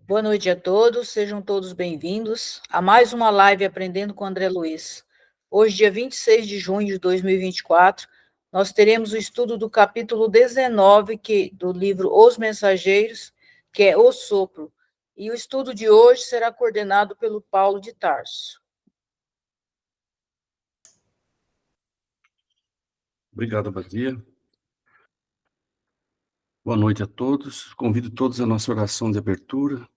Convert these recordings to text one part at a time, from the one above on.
Boa noite a todos, sejam todos bem-vindos a mais uma live Aprendendo com André Luiz. Hoje, dia 26 de junho de 2024, nós teremos o estudo do capítulo 19 do livro Os Mensageiros, que é O Sopro. E o estudo de hoje será coordenado pelo Paulo de Tarso. Obrigado, Abadia. Boa noite a todos. Convido todos à nossa oração de abertura,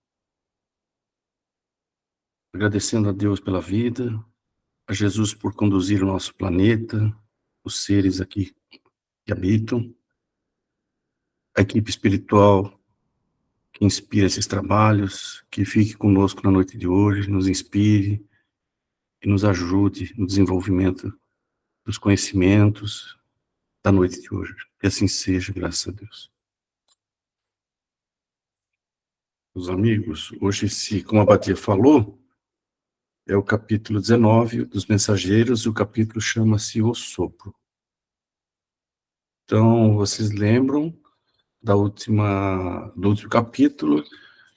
agradecendo a Deus pela vida, a Jesus por conduzir o nosso planeta, os seres aqui que habitam, a equipe espiritual que inspira esses trabalhos, que fique conosco na noite de hoje, nos inspire e nos ajude no desenvolvimento dos conhecimentos da noite de hoje. Que assim seja, graças a Deus. Os amigos, hoje, como a Batia falou, é o capítulo 19 dos Mensageiros, e o capítulo chama-se O Sopro. Então, vocês lembram do último capítulo?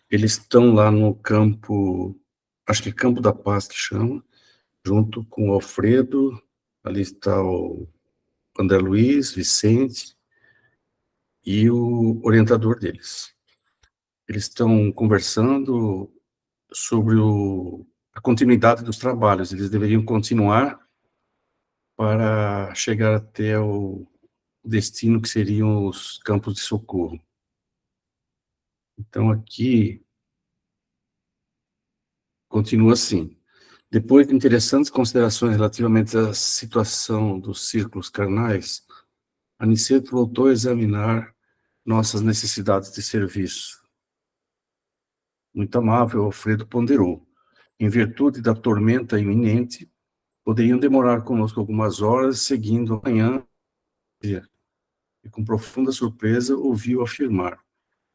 Eles estão lá no campo, acho que Campo da Paz que chama, junto com o Alfredo, ali está o André Luiz, Vicente e o orientador deles. Eles estão conversando sobre a continuidade dos trabalhos. Eles deveriam continuar para chegar até o destino que seriam os campos de socorro. Então, aqui, continua assim. Depois de interessantes considerações relativamente à situação dos círculos carnais, Aniceto voltou a examinar nossas necessidades de serviço. Muito amável, Alfredo ponderou. Em virtude da tormenta iminente, poderiam demorar conosco algumas horas, seguindo amanhã. E com profunda surpresa, ouviu afirmar: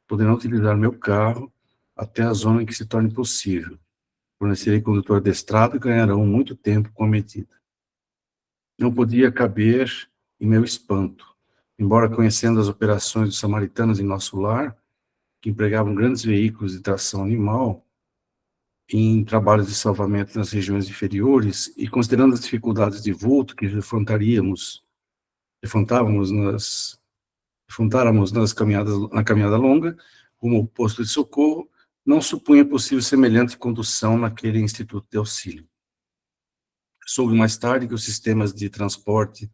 poderão utilizar meu carro até a zona em que se torne possível. Fornecerei condutor adestrado e ganharão muito tempo com a medida. Não podia caber em meu espanto. Embora conhecendo as operações dos samaritanos em nosso lar, que empregavam grandes veículos de tração animal em trabalhos de salvamento nas regiões inferiores, e considerando as dificuldades de vulto que enfrentávamos na caminhada longa, como o posto de socorro, não supunha possível semelhante condução naquele instituto de auxílio. Soube mais tarde que os sistemas de transporte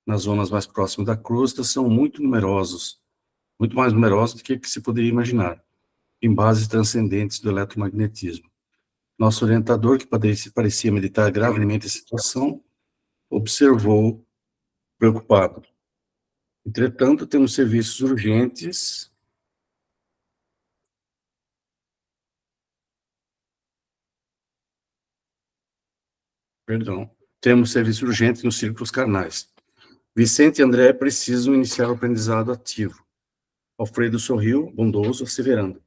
nas zonas mais próximas da crosta são muito numerosos, muito mais numerosos do que se poderia imaginar, em bases transcendentes do eletromagnetismo. Nosso orientador, que parecia meditar gravemente a situação, observou preocupado. Entretanto, temos serviços urgentes nos círculos carnais. Vicente e André precisam iniciar o aprendizado ativo. Alfredo sorriu, bondoso, asseverando: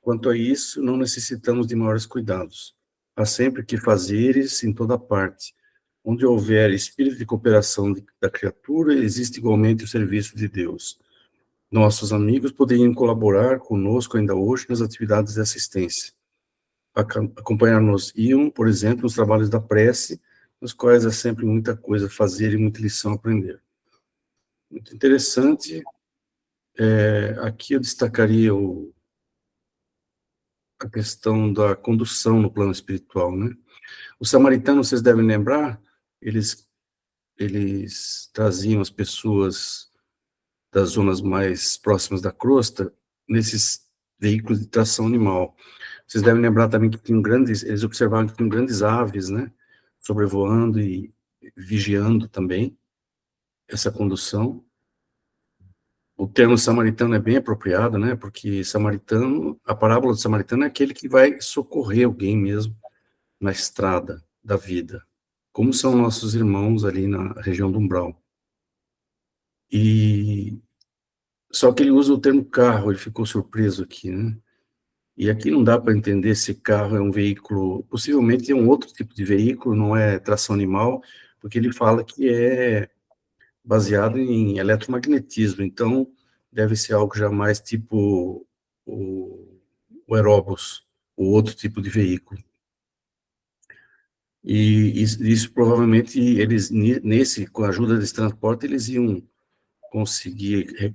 quanto a isso, não necessitamos de maiores cuidados. Há sempre que fazeres em toda parte. Onde houver espírito de cooperação da criatura, existe igualmente o serviço de Deus. Nossos amigos poderiam colaborar conosco ainda hoje nas atividades de assistência. Acompanhar-nos-iam, por exemplo, nos trabalhos da prece, nos quais há sempre muita coisa a fazer e muita lição a aprender. Muito interessante. Aqui eu destacaria a questão da condução no plano espiritual, né? Os samaritanos, vocês devem lembrar, eles traziam as pessoas das zonas mais próximas da crosta nesses veículos de tração animal. Vocês devem lembrar também que eles observaram que tinham grandes aves, né, sobrevoando e vigiando também essa condução. O termo samaritano é bem apropriado, né, porque a parábola do samaritano é aquele que vai socorrer alguém mesmo na estrada da vida, como são nossos irmãos ali na região do umbral. E só que ele usa o termo carro, ele ficou surpreso aqui, né? E aqui não dá para entender se carro é um veículo, possivelmente é um outro tipo de veículo, não é tração animal, porque ele fala que é baseado em eletromagnetismo, então deve ser algo já mais tipo o aeróbus, o outro tipo de veículo. E isso provavelmente eles, com a ajuda desse transporte, eles iam conseguir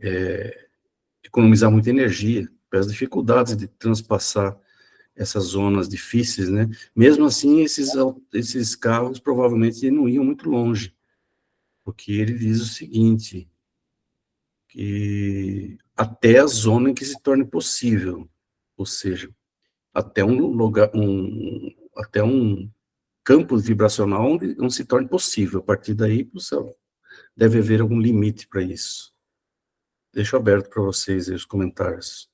economizar muita energia, pelas dificuldades de transpassar essas zonas difíceis, né? Mesmo assim, esses carros provavelmente não iam muito longe, porque ele diz o seguinte, que até a zona em que se torne possível, ou seja, até um lugar, até um campo vibracional onde se torne possível. A partir daí, deve haver algum limite para isso. Deixo aberto para vocês aí os comentários.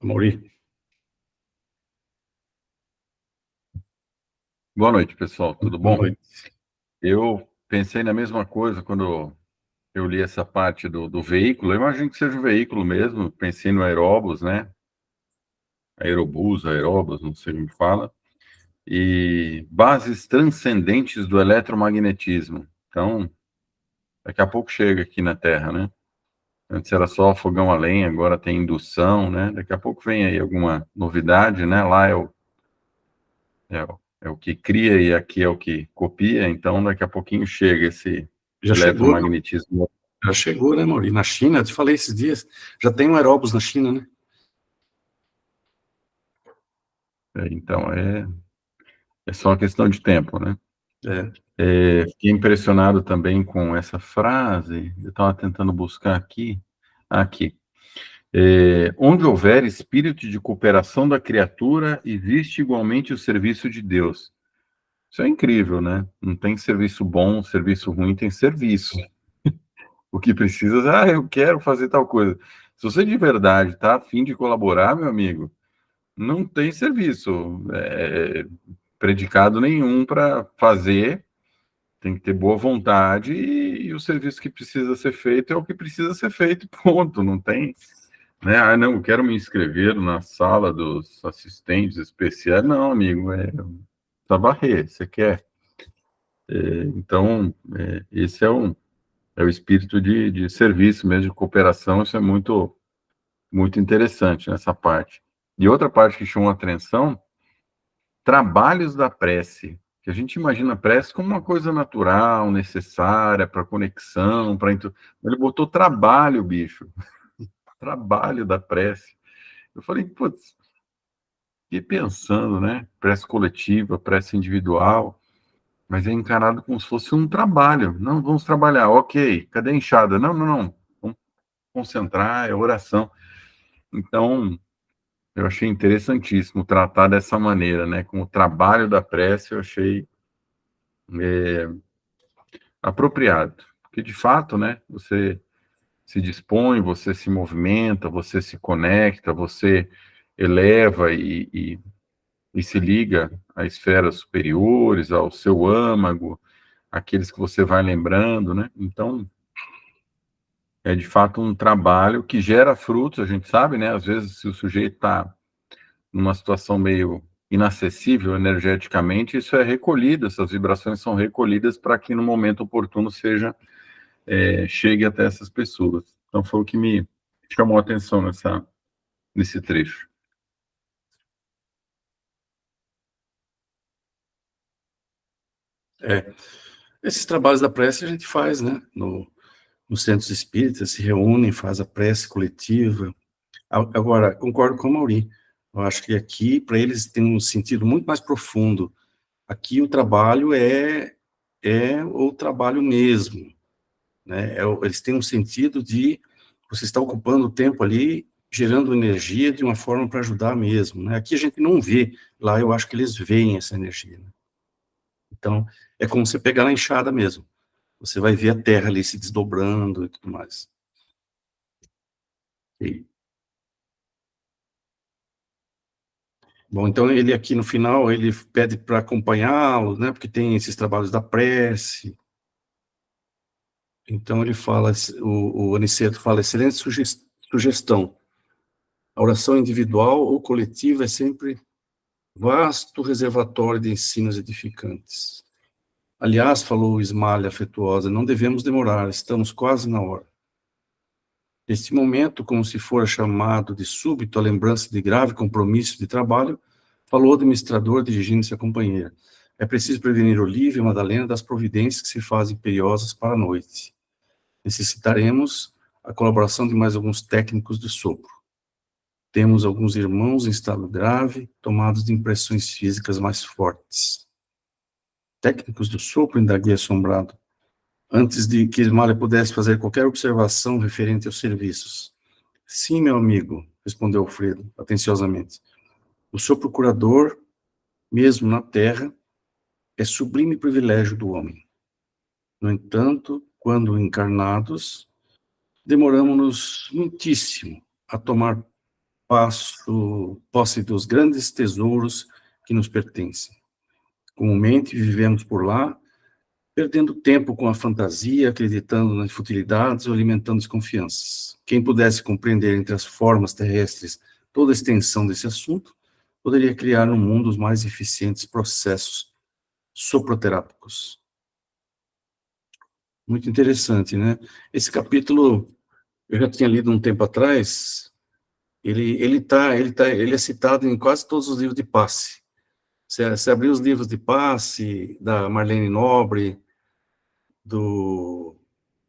Amaury? Boa noite, pessoal. Tudo bom? Boa noite. Eu pensei na mesma coisa quando eu li essa parte do veículo. Eu imagino que seja o veículo mesmo. Pensei no aeróbus, né? Aerobus, aeróbus, não sei como fala. E bases transcendentes do eletromagnetismo. Então, daqui a pouco chega aqui na Terra, né? Antes era só fogão a lenha, agora tem indução, né? Daqui a pouco vem aí alguma novidade, né? Lá é o que cria e aqui é o que copia, então daqui a pouquinho chega esse eletromagnetismo. Já chegou, né, Mauri? Na China, eu te falei esses dias, já tem um aeróbus na China, né? Então, é só uma questão de tempo, né? Fiquei impressionado também com essa frase, eu estava tentando buscar aqui. Onde houver espírito de cooperação da criatura, existe igualmente o serviço de Deus. Isso é incrível, né? Não tem serviço bom, serviço ruim, tem serviço. O que precisa é, eu quero fazer tal coisa. Se você de verdade está a fim de colaborar, meu amigo, não tem serviço, predicado nenhum para fazer, tem que ter boa vontade e o serviço que precisa ser feito é o que precisa ser feito, ponto, não tem, né? Ah, não, eu quero me inscrever na sala dos assistentes especiais, não, amigo, tá varrer, você quer. Então, esse é o espírito de serviço mesmo, de cooperação, isso é muito, muito interessante nessa parte. E outra parte que chamou a atenção, trabalhos da prece, que a gente imagina a prece como uma coisa natural, necessária para conexão, ele botou trabalho, bicho, trabalho da prece. Eu falei, putz, fiquei pensando, né? Prece coletiva, prece individual, mas é encarado como se fosse um trabalho. Não, vamos trabalhar, ok, cadê a enxada? Não, não, não, vamos concentrar, é oração. Então, eu achei interessantíssimo tratar dessa maneira, né? Com o trabalho da prece, eu achei apropriado. Porque, de fato, né? Você se dispõe, você se movimenta, você se conecta, você eleva e se liga a esferas superiores, ao seu âmago, aqueles que você vai lembrando, né? Então, é de fato um trabalho que gera frutos, a gente sabe, né? Às vezes, se o sujeito está numa situação meio inacessível energeticamente, isso é recolhido, essas vibrações são recolhidas para que no momento oportuno chegue até essas pessoas. Então foi o que me chamou a atenção nesse trecho. Esses trabalhos da prece a gente faz, né? Nos centros espíritas, se reúnem, faz a prece coletiva. Agora, concordo com o Mauri. Eu acho que aqui, para eles, tem um sentido muito mais profundo. Aqui o trabalho é o trabalho mesmo, né? Eles têm um sentido de você estar ocupando o tempo ali, gerando energia de uma forma para ajudar mesmo, né? Aqui a gente não vê, lá eu acho que eles veem essa energia, né? Então, é como você pegar na enxada mesmo. Você vai ver a terra ali se desdobrando e tudo mais. E, bom, então ele aqui no final, ele pede para acompanhá-lo, né? Porque tem esses trabalhos da prece. Então ele fala, o Aniceto fala, excelente sugestão. A oração individual ou coletiva é sempre vasto reservatório de ensinos edificantes. Aliás, falou Ismalha afetuosa, não devemos demorar, estamos quase na hora. Neste momento, como se fora chamado de súbito a lembrança de grave compromisso de trabalho, falou o administrador dirigindo-se à companheira. É preciso prevenir Olívia e Madalena das providências que se fazem imperiosas para a noite. Necessitaremos a colaboração de mais alguns técnicos de sopro. Temos alguns irmãos em estado grave, tomados de impressões físicas mais fortes. Técnicos do sopro, indaguei assombrado, antes de que Ismália pudesse fazer qualquer observação referente aos serviços. Sim, meu amigo, respondeu Alfredo, atenciosamente. O sopro curador, mesmo na terra, é sublime privilégio do homem. No entanto, quando encarnados, demoramos-nos muitíssimo a tomar posse dos grandes tesouros que nos pertencem. Comumente vivemos por lá, perdendo tempo com a fantasia, acreditando nas futilidades ou alimentando desconfianças. Quem pudesse compreender entre as formas terrestres toda a extensão desse assunto, poderia criar no mundo os mais eficientes processos soproterápicos. Muito interessante, né? Esse capítulo, eu já tinha lido um tempo atrás, ele é citado em quase todos os livros de passe. Você abrir os livros de passe, da Marlene Nobre,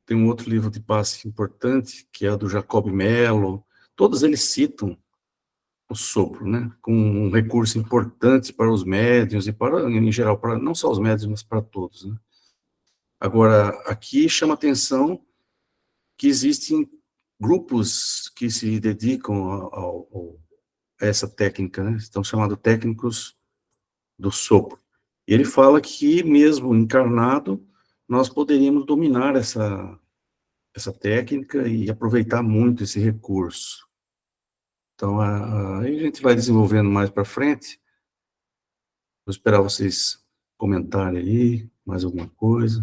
tem um outro livro de passe importante, que é do Jacob Mello, todos eles citam o sopro, né, como um recurso importante para os médiuns e para, em geral, para não só os médiuns, mas para todos, né. Agora, aqui chama atenção que existem grupos que se dedicam a essa técnica, né, estão chamados técnicos do sopro. E ele fala que, mesmo encarnado, nós poderíamos dominar essa técnica e aproveitar muito esse recurso. Então, aí a gente vai desenvolvendo mais para frente. Vou esperar vocês comentarem aí, mais alguma coisa.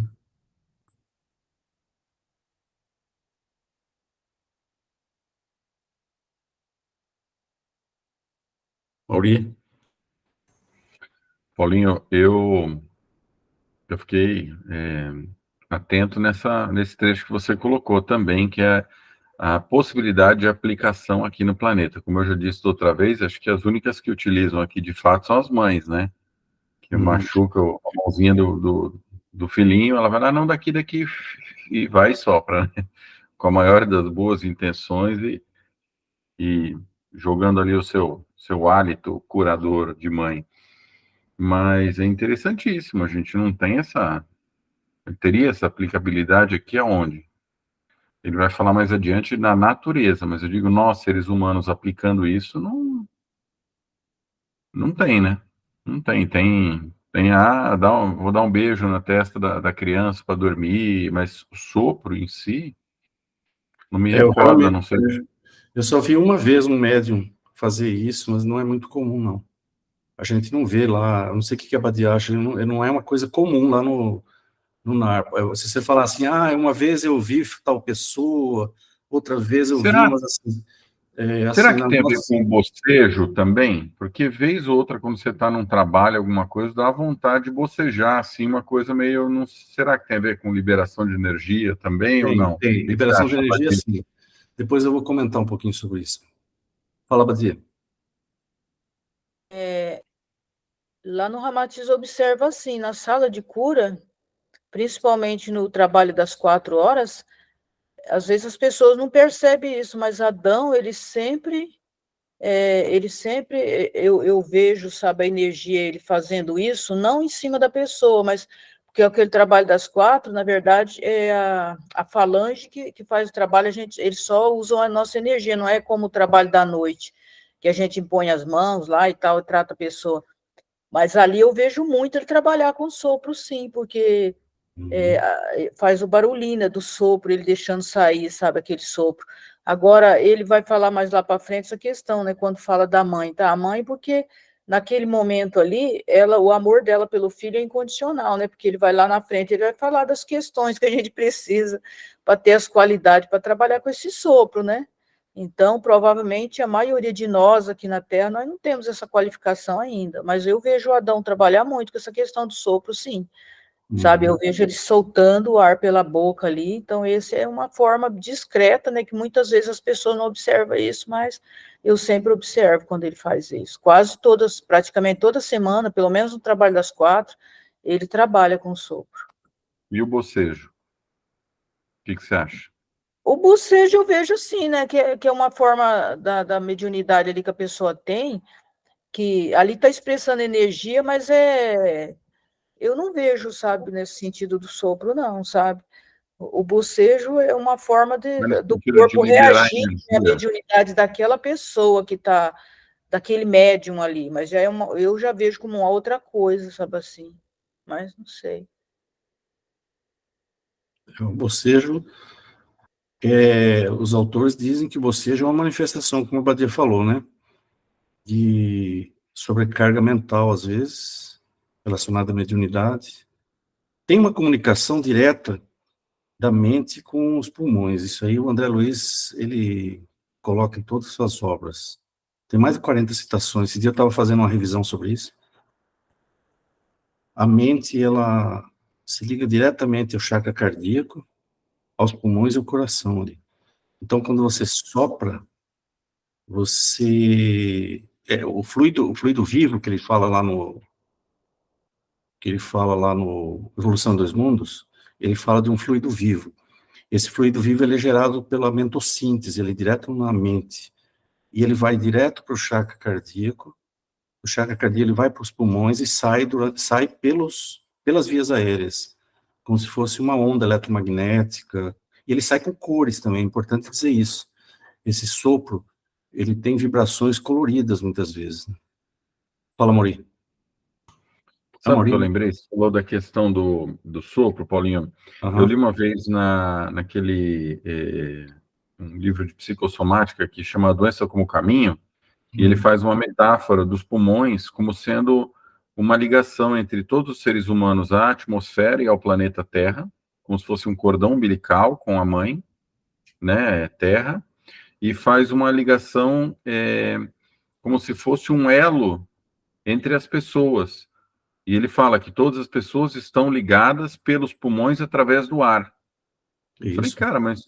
Mauri? Paulinho, eu fiquei atento nesse trecho que você colocou também, que é a possibilidade de aplicação aqui no planeta. Como eu já disse outra vez, acho que as únicas que utilizam aqui de fato são as mães, né? Que machuca a mãozinha do filhinho, ela vai lá, não, daqui, e vai e sopra, né? Com a maior das boas intenções e jogando ali o seu hálito curador de mãe. Mas é interessantíssimo, a gente não tem teria essa aplicabilidade aqui aonde? Ele vai falar mais adiante da natureza, mas eu digo, nós, seres humanos, aplicando isso, não tem, né? Não tem, vou dar um beijo na testa da criança para dormir, mas o sopro em si, não me recordo, não sei. Eu só vi uma vez um médium fazer isso, mas não é muito comum, não. A gente não vê lá, eu não sei o que a Badia acha, não é uma coisa comum lá no NAR. Se você falar assim, uma vez eu vi tal pessoa, outra vez eu vi, mas assim... Será que tem a ver com bocejo também? Porque vez ou outra, quando você está num trabalho, alguma coisa, dá vontade de bocejar, assim, uma coisa meio... Não, será que tem a ver com liberação de energia também ou não? Tem, liberação de energia, sim. Depois eu vou comentar um pouquinho sobre isso. Fala, Badia. Lá no Ramatiz observa assim, na sala de cura, principalmente no trabalho das 4 horas, às vezes as pessoas não percebem isso, mas Adão, ele sempre, eu vejo, sabe, a energia, ele fazendo isso, não em cima da pessoa, mas porque aquele trabalho das 4, na verdade, é a falange que faz o trabalho, eles só usam a nossa energia, não é como o trabalho da noite, que a gente impõe as mãos lá e tal, e trata a pessoa. Mas ali eu vejo muito ele trabalhar com sopro, sim, porque faz o barulhinho, né, do sopro, ele deixando sair, sabe, aquele sopro. Agora, ele vai falar mais lá para frente essa questão, né, quando fala da mãe, tá? A mãe, porque naquele momento ali, o amor dela pelo filho é incondicional, né, porque ele vai lá na frente, ele vai falar das questões que a gente precisa para ter as qualidades para trabalhar com esse sopro, né? Então, provavelmente, a maioria de nós aqui na Terra, nós não temos essa qualificação ainda, mas eu vejo o Adão trabalhar muito com essa questão do sopro, sim. sabe? Eu vejo ele soltando o ar pela boca ali, então essa é uma forma discreta, né, que muitas vezes as pessoas não observam isso, mas eu sempre observo quando ele faz isso. Praticamente toda semana, pelo menos no trabalho das 4, ele trabalha com sopro. E o bocejo? O que você acha? O bocejo eu vejo assim, né, que é uma forma da mediunidade ali que a pessoa tem, que ali está expressando energia, mas eu não vejo, sabe, nesse sentido do sopro, não, sabe? O bocejo é uma forma do corpo de liberar reagir à energia. mediunidade daquela pessoa que está, daquele médium ali, mas eu já vejo como uma outra coisa, sabe assim, mas não sei. O bocejo, os autores dizem que o bocejo é uma manifestação, como o Badia falou, né? De sobrecarga mental, às vezes, relacionada à mediunidade. Tem uma comunicação direta da mente com os pulmões. Isso aí o André Luiz, ele coloca em todas as suas obras. Tem mais de 40 citações. Esse dia eu estava fazendo uma revisão sobre isso. A mente, ela se liga diretamente ao chakra cardíaco, aos pulmões e ao coração ali. Então, quando você sopra, o fluido vivo que ele fala lá no Evolução dos Mundos, ele fala de um fluido vivo. Esse fluido vivo ele é gerado pela mentossíntese, ele é direto na mente. E ele vai direto para o chakra cardíaco. O chakra cardíaco ele vai para os pulmões e sai pelas vias aéreas, como se fosse uma onda eletromagnética. E ele sai com cores também, é importante dizer isso. Esse sopro, ele tem vibrações coloridas muitas vezes. Né? Fala, Maurício. Sabe o que eu lembrei? Você falou da questão do sopro, Paulinho. Eu li uma vez naquele um livro de psicossomática que chama A Doença como Caminho, e ele faz uma metáfora dos pulmões como sendo uma ligação entre todos os seres humanos à atmosfera e ao planeta Terra, como se fosse um cordão umbilical com a mãe, né, Terra, e faz uma ligação como se fosse um elo entre as pessoas. E ele fala que todas as pessoas estão ligadas pelos pulmões através do ar. Eu falei, cara, mas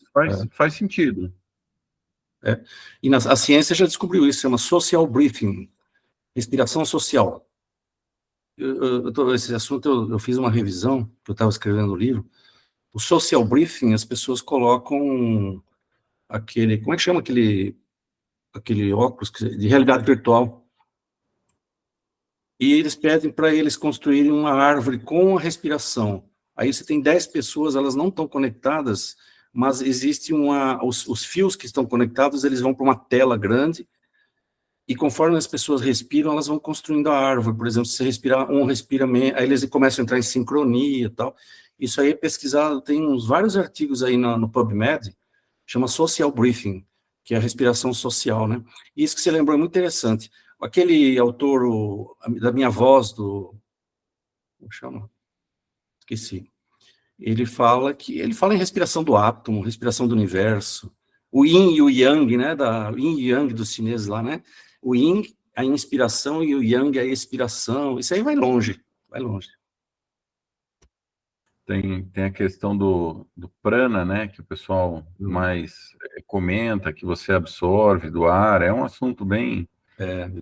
faz sentido. E a ciência já descobriu isso, chama social breathing, respiração social. Esse assunto eu fiz uma revisão, eu estava escrevendo o livro. O social breathing, as pessoas colocam aquele, como é que chama aquele óculos de realidade virtual? E eles pedem para eles construírem uma árvore com a respiração. Aí você tem 10 pessoas, elas não estão conectadas, mas existe os fios que estão conectados, eles vão para uma tela grande, e conforme as pessoas respiram, elas vão construindo a árvore. Por exemplo, se você respirar, um respira menos, aí eles começam a entrar em sincronia e tal. Isso aí é pesquisado, tem vários artigos aí no PubMed, chama Social Breathing, que é a respiração social, né? E isso que você lembrou é muito interessante. Aquele autor da Minha Voz, como chama? Esqueci. Ele fala em respiração do átomo, respiração do universo, o yin e o yang, né? Yin e yang dos chineses lá, né? O yin, a inspiração, e o yang, a expiração. Isso aí vai longe, vai longe. Tem a questão do prana, né, que o pessoal mais comenta, que você absorve do ar, é um assunto bem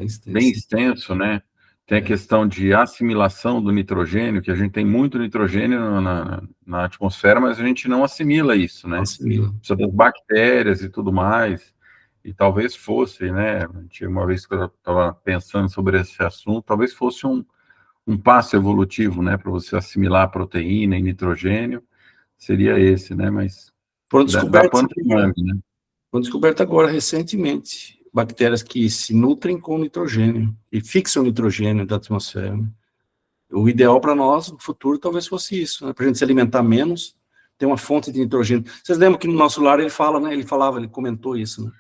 extenso, né? Tem a questão de assimilação do nitrogênio, que a gente tem muito nitrogênio na atmosfera, mas a gente não assimila isso, né? Assimila. Precisa das bactérias e tudo mais, e talvez fosse, né, uma vez que eu estava pensando sobre esse assunto, talvez fosse um passo evolutivo, né, para você assimilar proteína e nitrogênio, seria esse, né, mas foram descobertas agora, recentemente, bactérias que se nutrem com nitrogênio e fixam o nitrogênio da atmosfera. Né? O ideal para nós, no futuro, talvez fosse isso, né, para a gente se alimentar menos, ter uma fonte de nitrogênio. Vocês lembram que no nosso lar ele fala, né, ele comentou isso, né?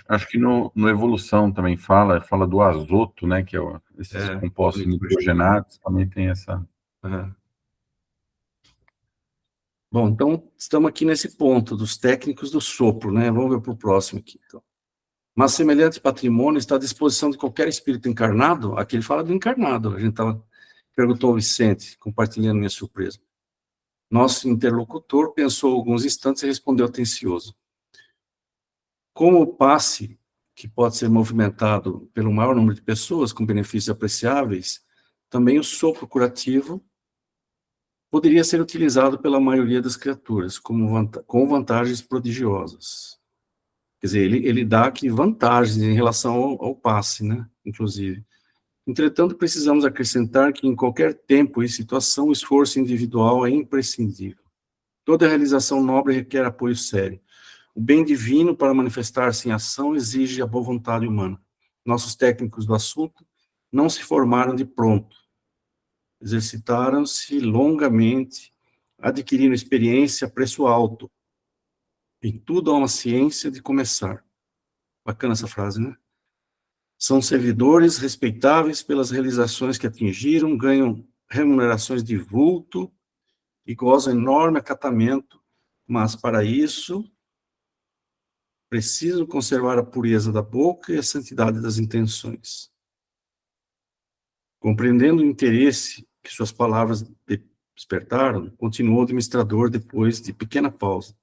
Acho que no Evolução também fala do azoto, né, que esses compostos nitrogenados também tem essa... Bom, então, estamos aqui nesse ponto dos técnicos do sopro, né, vamos ver para o próximo aqui, então. Mas semelhante patrimônio está à disposição de qualquer espírito encarnado, aqui ele fala do encarnado, a gente estava Perguntou Vicente, compartilhando minha surpresa. Nosso interlocutor pensou alguns instantes e respondeu atencioso. Como o passe, que pode ser movimentado pelo maior número de pessoas com benefícios apreciáveis, também o sopro curativo poderia ser utilizado pela maioria das criaturas com vantagens prodigiosas. Quer dizer, ele dá aqui vantagens em relação ao passe, né? Inclusive. Entretanto, precisamos acrescentar que em qualquer tempo e situação, o esforço individual é imprescindível. Toda realização nobre requer apoio sério. O bem divino, para manifestar-se em ação, exige a boa vontade humana. Nossos técnicos do assunto não se formaram de pronto. Exercitaram-se longamente, adquirindo experiência a preço alto. Em tudo há uma ciência de começar. Bacana essa frase, né? São servidores respeitáveis pelas realizações que atingiram, ganham remunerações de vulto e gozam enorme acatamento, mas para isso precisam conservar a pureza da boca e a santidade das intenções. Compreendendo o interesse que suas palavras despertaram, continuou o administrador depois de pequena pausa.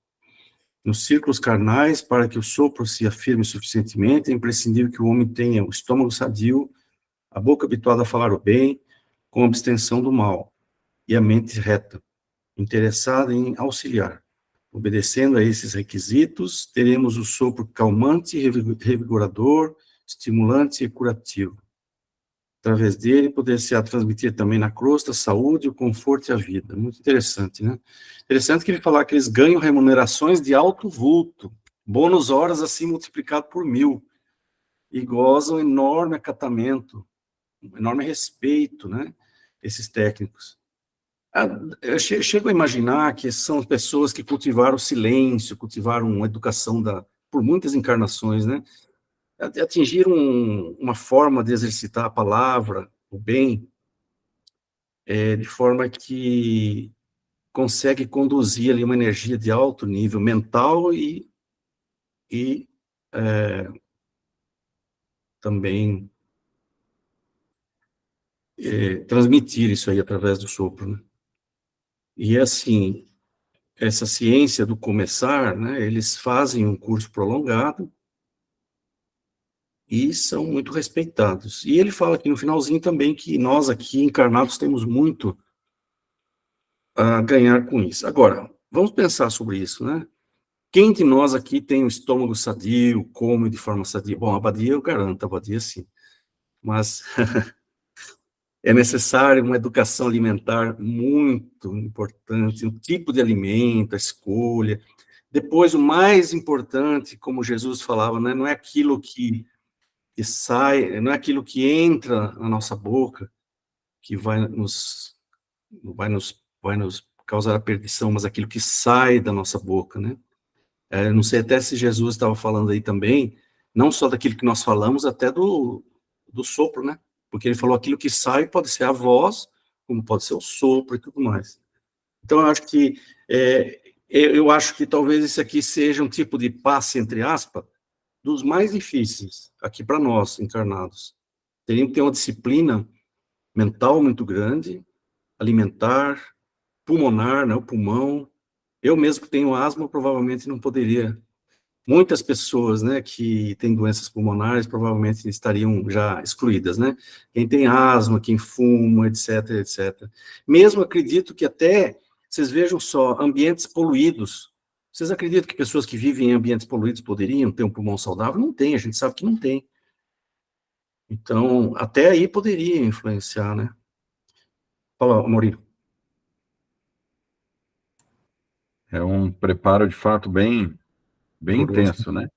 Nos círculos carnais, para que o sopro se afirme suficientemente, é imprescindível que o homem tenha o estômago sadio, a boca habituada a falar o bem, com abstenção do mal, e a mente reta, interessada em auxiliar. Obedecendo a esses requisitos, teremos o sopro calmante, revigorador, estimulante e curativo. Através dele, poder-se-á transmitir também na crosta a saúde, o conforto e a vida. Muito interessante, né? Interessante que ele falar que eles ganham remunerações de alto vulto, bônus horas assim multiplicado por 1000, e gozam enorme acatamento, um enorme respeito, né? Esses técnicos. Eu chego a imaginar que são pessoas que cultivaram o silêncio, cultivaram uma educação por muitas encarnações, né? Atingiram uma forma de exercitar a palavra, o bem, de forma que consegue conduzir ali uma energia de alto nível mental e também transmitir isso aí através do sopro, né? E assim, essa ciência do começar, né, eles fazem um curso prolongado e são muito respeitados. E ele fala aqui no finalzinho também que nós aqui, encarnados, temos muito a ganhar com isso. Agora, vamos pensar sobre isso, né? Quem de nós aqui tem o estômago sadio, come de forma sadia? Bom, a Abadia eu garanto, a Abadia sim. Mas é necessário uma educação alimentar muito importante, o tipo de alimento, a escolha. Depois, o mais importante, como Jesus falava, né, não é aquilo que sai, não é aquilo que entra na nossa boca que vai nos causar a perdição, mas aquilo que sai da nossa boca, né? Não sei até se Jesus estava falando aí também, não só daquilo que nós falamos, até do sopro, né? Porque ele falou aquilo que sai pode ser a voz, como pode ser o sopro e tudo mais. Então, eu acho que talvez isso aqui seja um tipo de passe, entre aspas, dos mais difíceis, aqui para nós, encarnados. Teríamos que ter uma disciplina mental muito grande, alimentar, pulmonar, né, o pulmão. Eu mesmo que tenho asma, provavelmente não poderia. Muitas pessoas, né, que têm doenças pulmonares, provavelmente estariam já excluídas, né? Quem tem asma, quem fuma, etc, etc. Mesmo acredito que até, vocês vejam só, ambientes poluídos. Vocês acreditam que pessoas que vivem em ambientes poluídos poderiam ter um pulmão saudável? Não tem, a gente sabe que não tem. Então, até aí poderia influenciar, né? Fala, Maurício. É um preparo, de fato, bem Doloroso. intenso, né?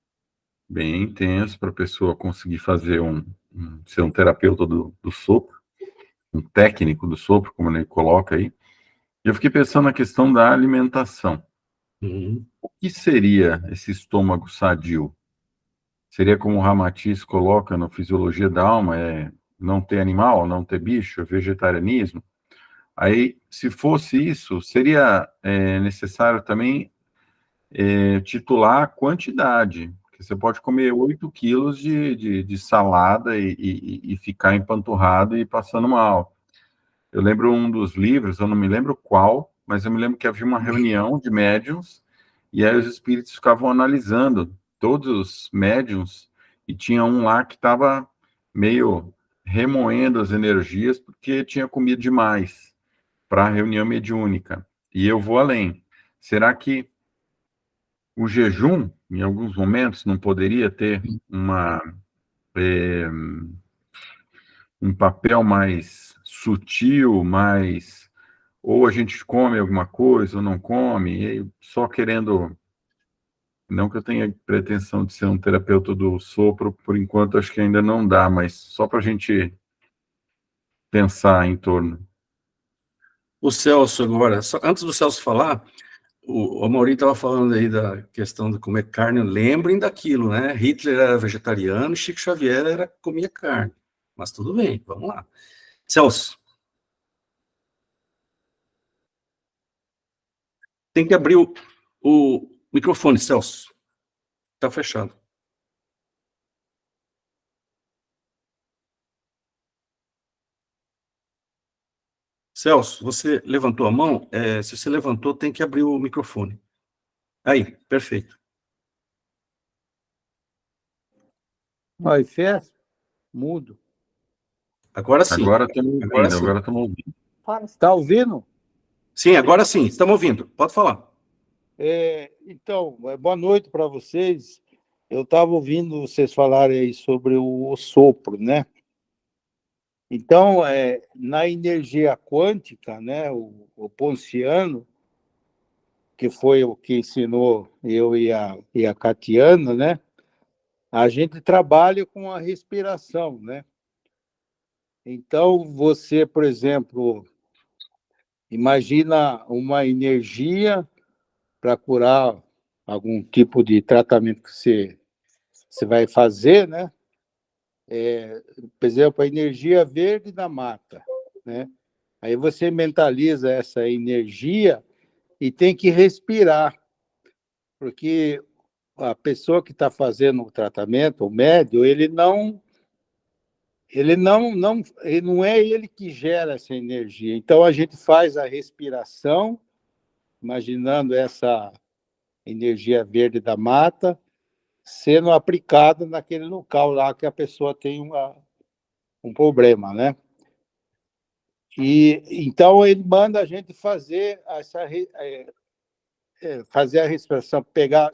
Bem intenso para a pessoa conseguir fazer ser um terapeuta do sopro, um técnico do sopro, como ele coloca aí. Eu fiquei pensando na questão da alimentação. Uhum. O que seria esse estômago sadio? Seria como o Ramatiz coloca no Fisiologia da Alma, não ter animal, não ter bicho, vegetarianismo? Aí, se fosse isso, seria necessário também titular a quantidade, porque você pode comer 8 quilos de salada e ficar empanturrado e passando mal. Eu lembro um dos livros, eu não me lembro qual, mas eu me lembro que havia uma reunião de médiuns, e aí os espíritos ficavam analisando todos os médiuns, e tinha um lá que estava meio remoendo as energias, porque tinha comido demais para a reunião mediúnica. E eu vou além. Será que o jejum, em alguns momentos, não poderia ter eh, um papel mais sutil, mais ou a gente come alguma coisa ou não come, e só querendo, não que eu tenha pretensão de ser um terapeuta do sopro, por enquanto acho que ainda não dá, mas só para a gente pensar em torno. O Celso agora, antes do Celso falar, o Maurício estava falando aí da questão de comer carne, lembrem daquilo, né? Hitler era vegetariano, Chico Xavier comia carne. Mas tudo bem, vamos lá. Celso. Tem que abrir o microfone, Celso. Está fechado. Celso, você levantou a mão? Se você levantou, tem que abrir o microfone. Aí, perfeito. Aí, fecha, mudo. Agora sim. Agora estamos ouvindo. Está ouvindo? Sim, agora sim, estamos ouvindo. Pode falar. Então, boa noite para vocês. Eu estava ouvindo vocês falarem aí sobre o sopro, né? Então, na energia quântica, né, o Ponciano, que foi o que ensinou eu e a Catiana, né? A gente trabalha com a respiração, né? Então, você, por exemplo, imagina uma energia para curar algum tipo de tratamento que você vai fazer, né? Por exemplo, a energia verde da mata, né? Aí você mentaliza essa energia e tem que respirar, porque a pessoa que está fazendo o tratamento, o médium, ele não é ele que gera essa energia. Então a gente faz a respiração, imaginando essa energia verde da mata sendo aplicada naquele local lá que a pessoa tem um problema, né? E então ele manda a gente fazer fazer a respiração, pegar,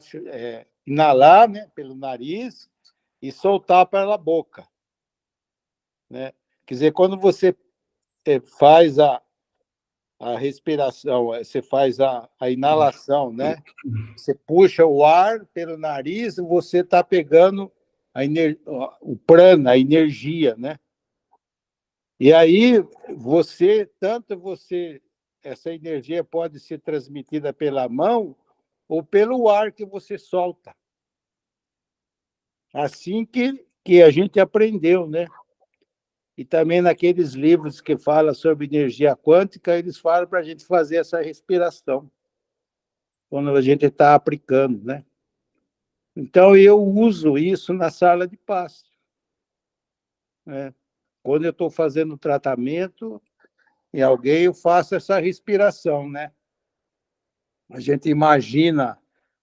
inalar, né, pelo nariz e soltar pela boca, né? Quer dizer, quando você faz a respiração, você faz a inalação, né? Você puxa o ar pelo nariz, você está pegando o prana, a energia, né? E aí essa energia pode ser transmitida pela mão ou pelo ar que você solta. Assim que a gente aprendeu, né? E também naqueles livros que falam sobre energia quântica, eles falam para a gente fazer essa respiração, quando a gente está aplicando, né? Então, eu uso isso na sala de passe, né? Quando eu estou fazendo tratamento em alguém, eu faço essa respiração, né? A gente imagina,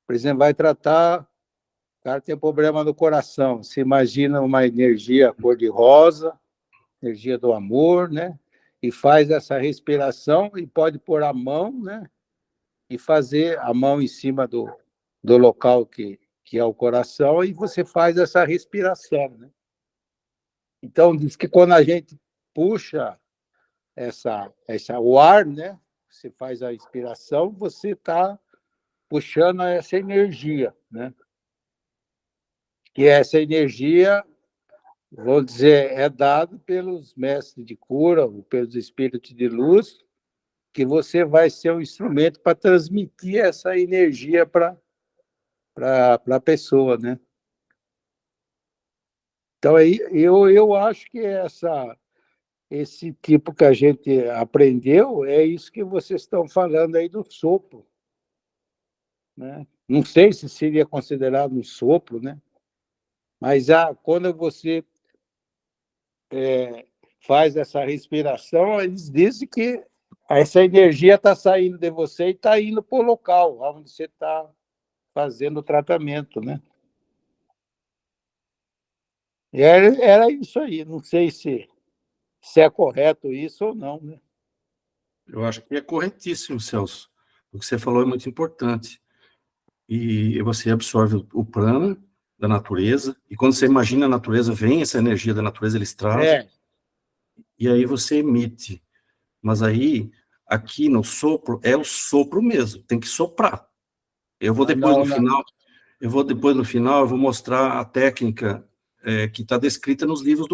por exemplo, vai tratar, o cara tem problema no coração, você imagina uma energia cor-de-rosa, energia do amor, né? E faz essa respiração e pode pôr a mão, né? E fazer a mão em cima do local que é o coração e você faz essa respiração, né? Então, diz que quando a gente puxa o ar, né? Você faz a inspiração, você está puxando essa energia, né? Que essa energia, vou dizer, é dada pelos mestres de cura, ou pelos espíritos de luz, que você vai ser um instrumento para transmitir essa energia para a pessoa, né? Então, aí, eu acho que esse tipo que a gente aprendeu é isso que vocês estão falando aí do sopro, né? Não sei se seria considerado um sopro, né? Mas quando você faz essa respiração, eles dizem que essa energia está saindo de você e está indo para o local onde você está fazendo o tratamento, né? E era isso aí, não sei se é correto isso ou não, né? Eu acho que é corretíssimo, Celso. O que você falou é muito importante. E você absorve o prana da natureza, e quando você imagina a natureza, vem essa energia da natureza, eles trazem, e aí você emite. Mas aí, aqui no sopro, é o sopro mesmo, tem que soprar. Eu vou depois no final, eu vou mostrar a técnica que está descrita nos livros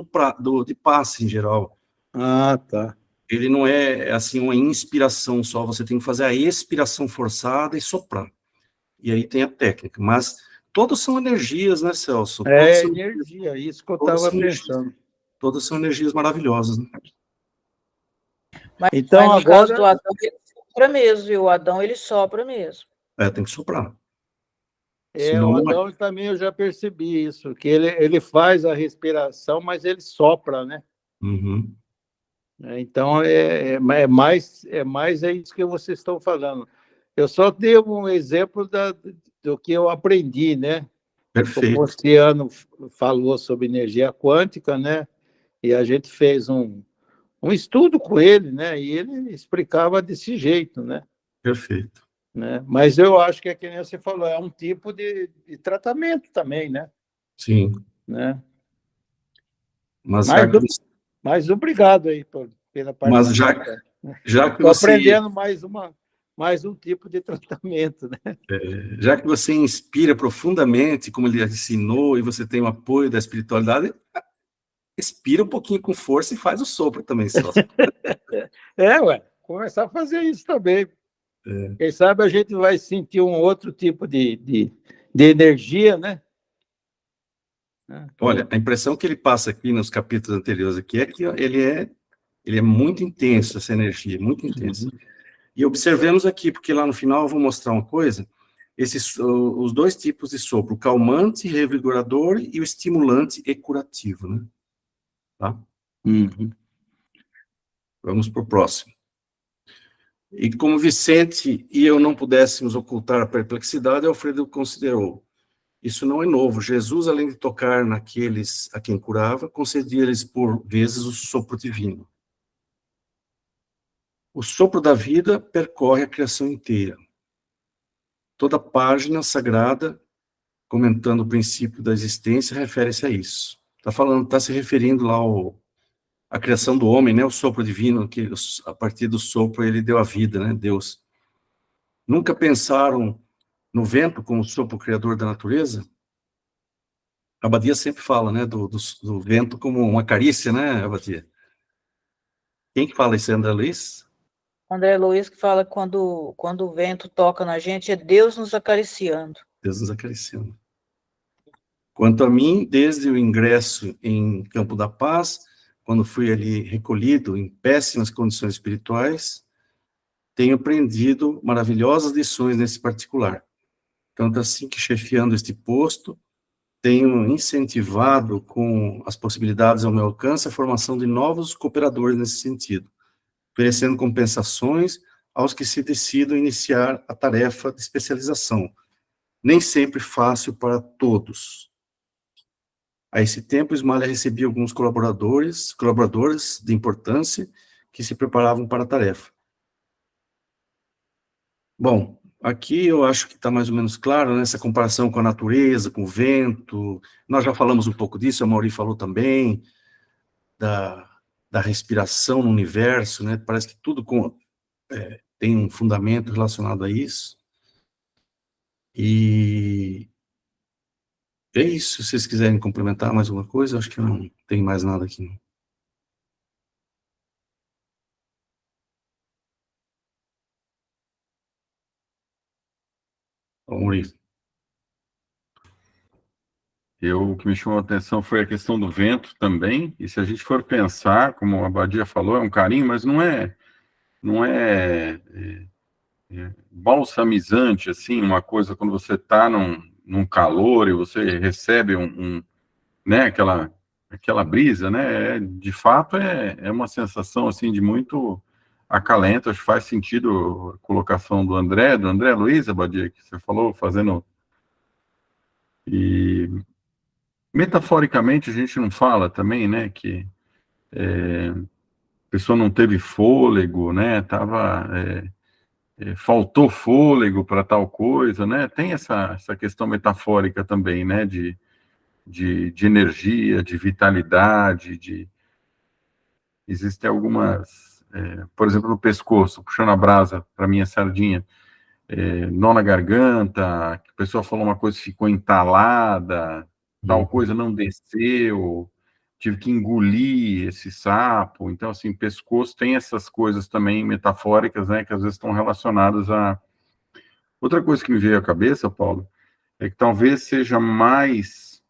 de passe, em geral. Ah, tá. Ele não é, assim, uma inspiração só, você tem que fazer a expiração forçada e soprar. E aí tem a técnica, mas todos são energias, né, Celso? É energia, isso que eu estava pensando. Todas são energias maravilhosas, né? Então, mas no agora... caso do Adão, ele sopra mesmo, e o Adão, ele sopra mesmo. Tem que soprar. O Adão também eu já percebi isso, que ele faz a respiração, mas ele sopra, né? Uhum. Então, é mais isso que vocês estão falando. Eu só dei um exemplo do que eu aprendi, né? Perfeito. O Oceano falou sobre energia quântica, né? E a gente fez um estudo com ele, né? E ele explicava desse jeito, né? Perfeito. Né? Mas eu acho que é que nem você falou, é um tipo de tratamento também, né? Sim. Né? Mas obrigado aí pela participação. Mas já que Estou você... aprendendo mais um tipo de tratamento, né? Já que você inspira profundamente, como ele ensinou, e você tem o apoio da espiritualidade, expira um pouquinho com força e faz o sopro também, Celso. Começar a fazer isso também. Quem sabe a gente vai sentir um outro tipo de energia, né? Olha, a impressão que ele passa aqui nos capítulos anteriores aqui é que ele é muito intenso, essa energia, muito intensa. Uhum. E observemos aqui, porque lá no final eu vou mostrar uma coisa, os dois tipos de sopro, o calmante, revigorador e o estimulante e curativo, né? Tá? Uhum. Vamos para o próximo. E como Vicente e eu não pudéssemos ocultar a perplexidade, Alfredo considerou: isso não é novo. Jesus, além de tocar naqueles a quem curava, concedia-lhes por vezes o sopro divino. O sopro da vida percorre a criação inteira. Toda página sagrada, comentando o princípio da existência, refere-se a isso. Está se referindo lá à criação do homem, né? O sopro divino, que a partir do sopro ele deu a vida, né? Deus. Nunca pensaram no vento como sopro criador da natureza? A Abadia sempre fala, né, do vento como uma carícia, né, Abadia? Quem que fala isso, André Luiz? André Luiz que fala que quando o vento toca na gente, é Deus nos acariciando. Deus nos acariciando. Quanto a mim, desde o ingresso em Campo da Paz, quando fui ali recolhido em péssimas condições espirituais, tenho aprendido maravilhosas lições nesse particular. Tanto assim que, chefiando este posto, tenho incentivado com as possibilidades ao meu alcance a formação de novos cooperadores nesse sentido, oferecendo compensações aos que se decidam iniciar a tarefa de especialização, nem sempre fácil para todos. A esse tempo, Ismália recebia alguns colaboradores de importância que se preparavam para a tarefa. Bom, aqui eu acho que está mais ou menos claro, né, essa comparação com a natureza, com o vento. Nós já falamos um pouco disso, a Mauri falou também, da respiração no universo, né? Parece que tudo tem um fundamento relacionado a isso. E é isso. Se vocês quiserem complementar mais alguma coisa, acho que não tem mais nada aqui. Mauri. O que me chamou a atenção foi a questão do vento também, e se a gente for pensar, como a Abadia falou, é um carinho, mas não é balsamizante, assim, uma coisa quando você está num calor e você recebe né, aquela brisa, né? De fato, é uma sensação, assim, de muito acalento. Acho que faz sentido a colocação do André Luiz, Abadia, que você falou, fazendo... E, metaforicamente, a gente não fala também, né, que a pessoa não teve fôlego, né, faltou fôlego para tal coisa, né? Tem essa questão metafórica também, né, de energia, de vitalidade, existem algumas, por exemplo, no pescoço, puxando a brasa para minha sardinha, nó na garganta, que a pessoa falou uma coisa e ficou entalada, tal coisa não desceu, tive que engolir esse sapo. Então, assim, pescoço tem essas coisas também metafóricas, né, que às vezes estão relacionadas a... Outra coisa que me veio à cabeça, Paulo, é que talvez seja mais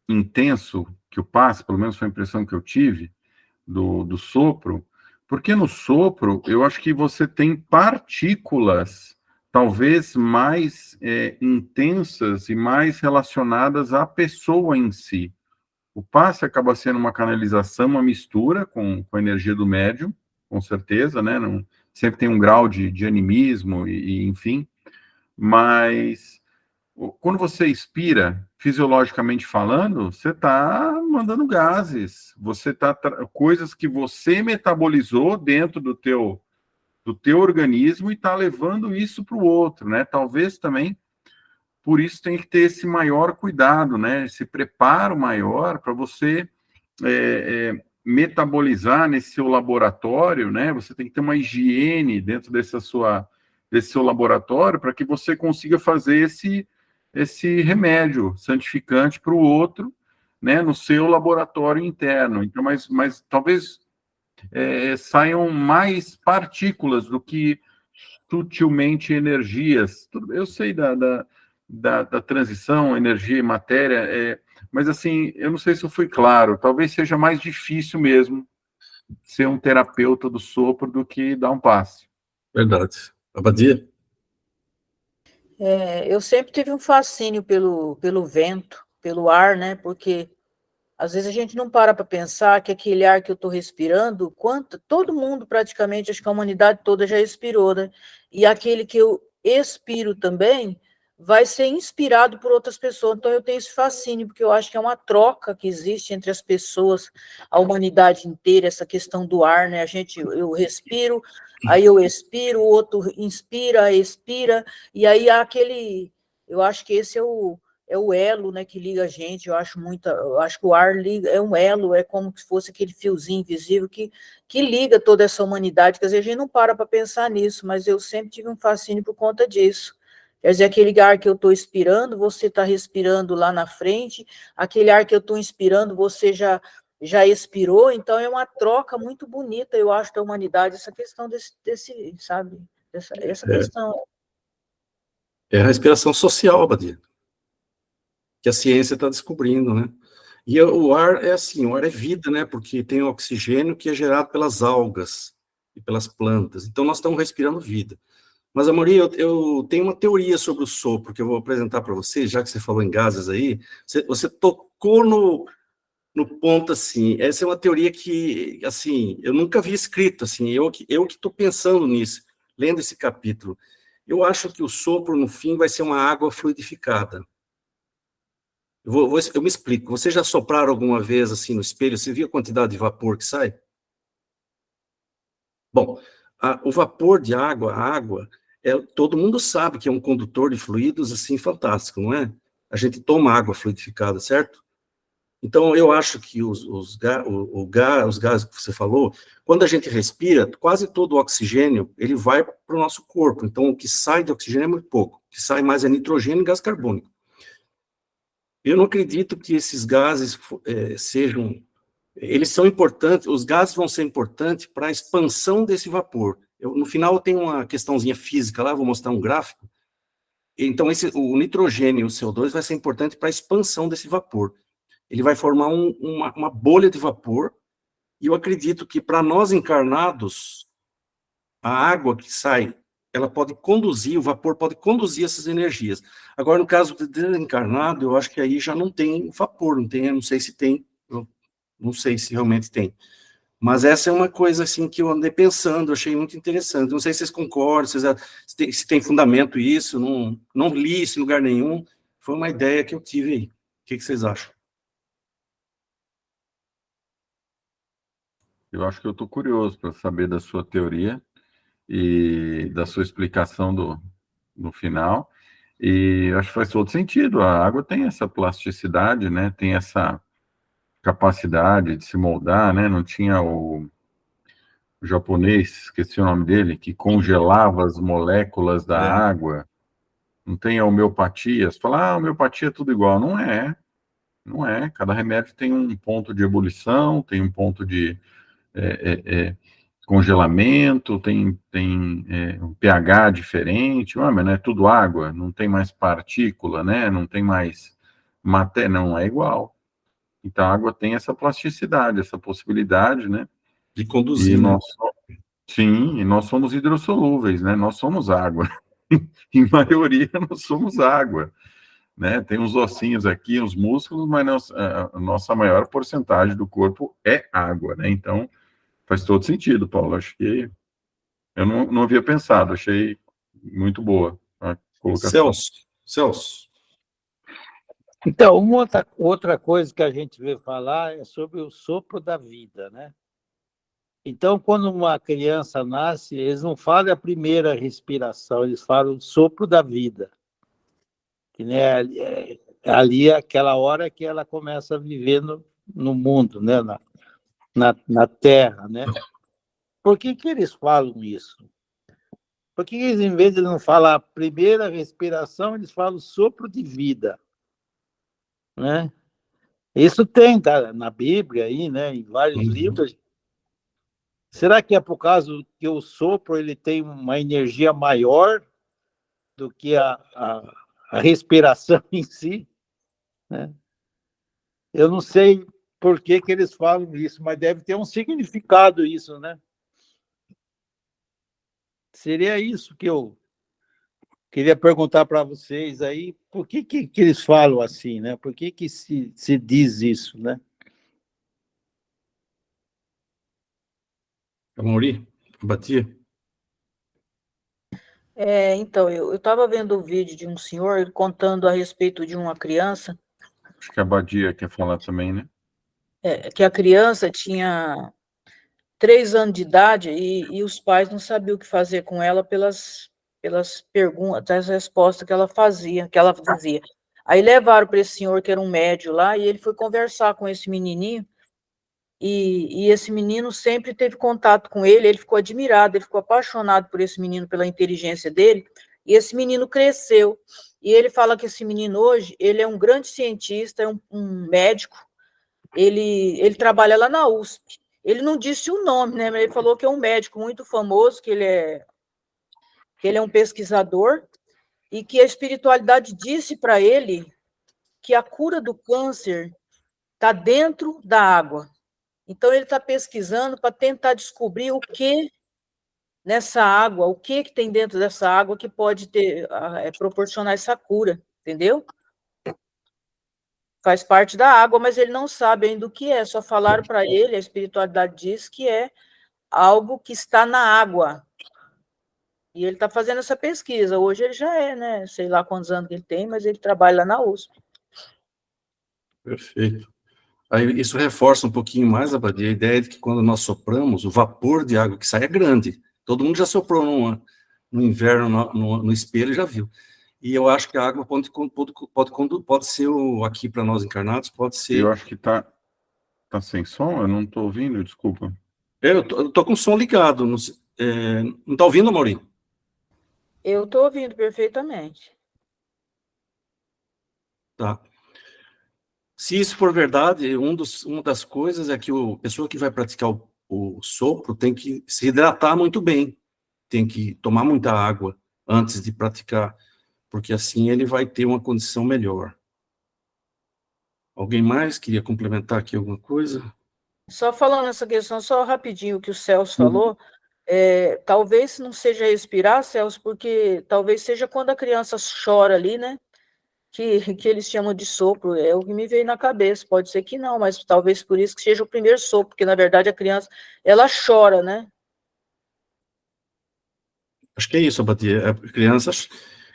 intenso que o passe, pelo menos foi a impressão que eu tive do sopro, porque no sopro eu acho que você tem partículas talvez mais intensas e mais relacionadas à pessoa em si. O passe acaba sendo uma canalização, uma mistura com a energia do médium, com certeza, né? Não, sempre tem um grau de animismo enfim, mas quando você expira, fisiologicamente falando, você está mandando gases, você está coisas que você metabolizou dentro do teu organismo e está levando isso para o outro, né? Talvez também por isso tem que ter esse maior cuidado, né? Esse preparo maior para você metabolizar nesse seu laboratório, né? Você tem que ter uma higiene dentro desse seu laboratório para que você consiga fazer esse remédio santificante para o outro, né? No seu laboratório interno. Então, mas talvez saiam mais partículas do que sutilmente energias. Eu sei da transição, energia e matéria, mas assim, eu não sei se eu fui claro, talvez seja mais difícil mesmo ser um terapeuta do sopro do que dar um passe. Verdade. Abadia? Eu sempre tive um fascínio pelo vento, pelo ar, né? Porque às vezes a gente não para pensar que aquele ar que eu estou respirando, todo mundo praticamente, acho que a humanidade toda já expirou, né? E aquele que eu expiro também vai ser inspirado por outras pessoas. Então eu tenho esse fascínio, porque eu acho que é uma troca que existe entre as pessoas, a humanidade inteira, essa questão do ar, né? Eu respiro, aí eu expiro, o outro inspira, expira, e aí há eu acho que esse é o elo, né, que liga a gente. Eu acho que o ar liga, é um elo, é como se fosse aquele fiozinho invisível que liga toda essa humanidade, quer dizer, a gente não para pensar nisso, mas eu sempre tive um fascínio por conta disso. Quer dizer, aquele ar que eu estou expirando, você está respirando lá na frente, aquele ar que eu estou inspirando, você já expirou, então é uma troca muito bonita, eu acho, da humanidade, essa questão sabe, essa questão. É a respiração social, Abadia, que a ciência está descobrindo, né? E o ar é assim, o ar é vida, né? Porque tem o oxigênio que é gerado pelas algas e pelas plantas. Então, nós estamos respirando vida. Mas, Amorim, eu tenho uma teoria sobre o sopro que eu vou apresentar para você, já que você falou em gases aí. Você tocou no ponto, assim. Essa é uma teoria que, assim, eu nunca vi escrito, assim. Eu que estou pensando nisso, lendo esse capítulo. Eu acho que o sopro, no fim, vai ser uma água fluidificada. Eu me explico. Vocês já sopraram alguma vez, assim, no espelho? Você viu a quantidade de vapor que sai? Bom, o vapor de água, a água, todo mundo sabe que é um condutor de fluidos, assim, fantástico, não é? A gente toma água fluidificada, certo? Então, eu acho que os gases que você falou, quando a gente respira, quase todo o oxigênio, ele vai para o nosso corpo. Então, o que sai de oxigênio é muito pouco. O que sai mais é nitrogênio e gás carbônico. Eu não acredito que esses gases sejam... Eles são importantes, os gases vão ser importantes para a expansão desse vapor. No final, tem uma questãozinha física lá, vou mostrar um gráfico. Então, o nitrogênio e o CO2 vai ser importante para a expansão desse vapor. Ele vai formar uma bolha de vapor, e eu acredito que para nós encarnados, a água que sai, ela pode conduzir, o vapor pode conduzir essas energias. Agora, no caso do desencarnado, eu acho que aí já não tem vapor, não tem, eu não sei se tem, eu não sei se realmente tem. Mas essa é uma coisa, assim, que eu andei pensando, achei muito interessante. Não sei se vocês concordam, se tem fundamento isso, não li isso em lugar nenhum. Foi uma ideia que eu tive aí. O que vocês acham? Eu acho que eu estou curioso para saber da sua teoria e da sua explicação no final. E acho que faz todo sentido. A água tem essa plasticidade, né? Tem essa capacidade de se moldar, né? Não tinha o japonês, esqueci o nome dele, que congelava as moléculas da água. Não tem a homeopatia. Você fala, a homeopatia é tudo igual. Não é. Não é. Cada remédio tem um ponto de ebulição, tem um ponto de congelamento, tem um pH diferente, mas não é tudo água, não tem mais partícula, né? Não tem mais matéria, não é igual. Então a água tem essa plasticidade, essa possibilidade, né? De conduzir, né? Sim, e nós somos hidrossolúveis, né? Nós somos água. Em maioria, nós somos água. Né? Tem uns ossinhos aqui, uns músculos, mas a nossa maior porcentagem do corpo é água, né? Então, faz todo sentido, Paulo. Acho que eu não havia pensado, achei muito boa a colocação. Celso. Então, uma outra coisa que a gente vê falar é sobre o sopro da vida, né? Então, quando uma criança nasce, eles não falam a primeira respiração, eles falam o sopro da vida. Que, né, ali é aquela hora que ela começa a viver no mundo, né? Na Terra, né? Por que eles falam isso? Por que eles, em vez de não falar a primeira respiração, eles falam sopro de vida, né? Isso tem na Bíblia aí, né? Em vários livros. Será que é por causa que o sopro ele tem uma energia maior do que a respiração em si, né? Eu não sei por que eles falam isso, mas deve ter um significado isso, né? Seria isso que eu queria perguntar para vocês aí, por que eles falam assim, né? Por que se diz isso, né? Amaury, batia? Então, eu estava vendo o vídeo de um senhor contando a respeito de uma criança. Acho que a Badia quer falar também, né? Que a criança tinha 3 anos de idade e os pais não sabiam o que fazer com ela pelas perguntas, as respostas que ela dizia. Aí levaram para esse senhor, que era um médium lá, e ele foi conversar com esse menininho, e esse menino sempre teve contato com ele ficou admirado, ele ficou apaixonado por esse menino, pela inteligência dele, e esse menino cresceu. E ele fala que esse menino hoje, ele é um grande cientista, é um médico, ele trabalha lá na USP. Ele não disse o nome, né? Mas ele falou que é um médico muito famoso, que ele é um pesquisador, e que a espiritualidade disse para ele que a cura do câncer está dentro da água. Então, ele está pesquisando para tentar descobrir o que nessa água, o que tem dentro dessa água que pode proporcionar essa cura, entendeu? Faz parte da água, mas ele não sabe ainda o que é, só falaram para ele, a espiritualidade diz que é algo que está na água. E ele está fazendo essa pesquisa. Hoje ele já né? Sei lá quantos anos que ele tem, mas ele trabalha lá na USP. Perfeito. Aí isso reforça um pouquinho mais, Abadia, a ideia de que quando nós sopramos, o vapor de água que sai é grande. Todo mundo já soprou no inverno no espelho e já viu. E eu acho que a água pode ser aqui para nós encarnados, pode ser... Eu acho que tá sem som, eu não estou ouvindo, desculpa. Eu tô com o som ligado. Não está ouvindo, Amaury? Eu estou ouvindo perfeitamente. Tá. Se isso for verdade, uma das coisas é que a pessoa que vai praticar o sopro tem que se hidratar muito bem, tem que tomar muita água antes de praticar, porque assim ele vai ter uma condição melhor. Alguém mais queria complementar aqui alguma coisa? Só falando essa questão, só rapidinho o que o Celso falou, Talvez não seja respirar, Celso, porque talvez seja quando a criança chora ali, né? Que eles chamam de sopro, é o que me veio na cabeça. Pode ser que não, mas talvez por isso que seja o primeiro sopro, porque na verdade a criança, ela chora, né? Acho que é isso, Abadia. A criança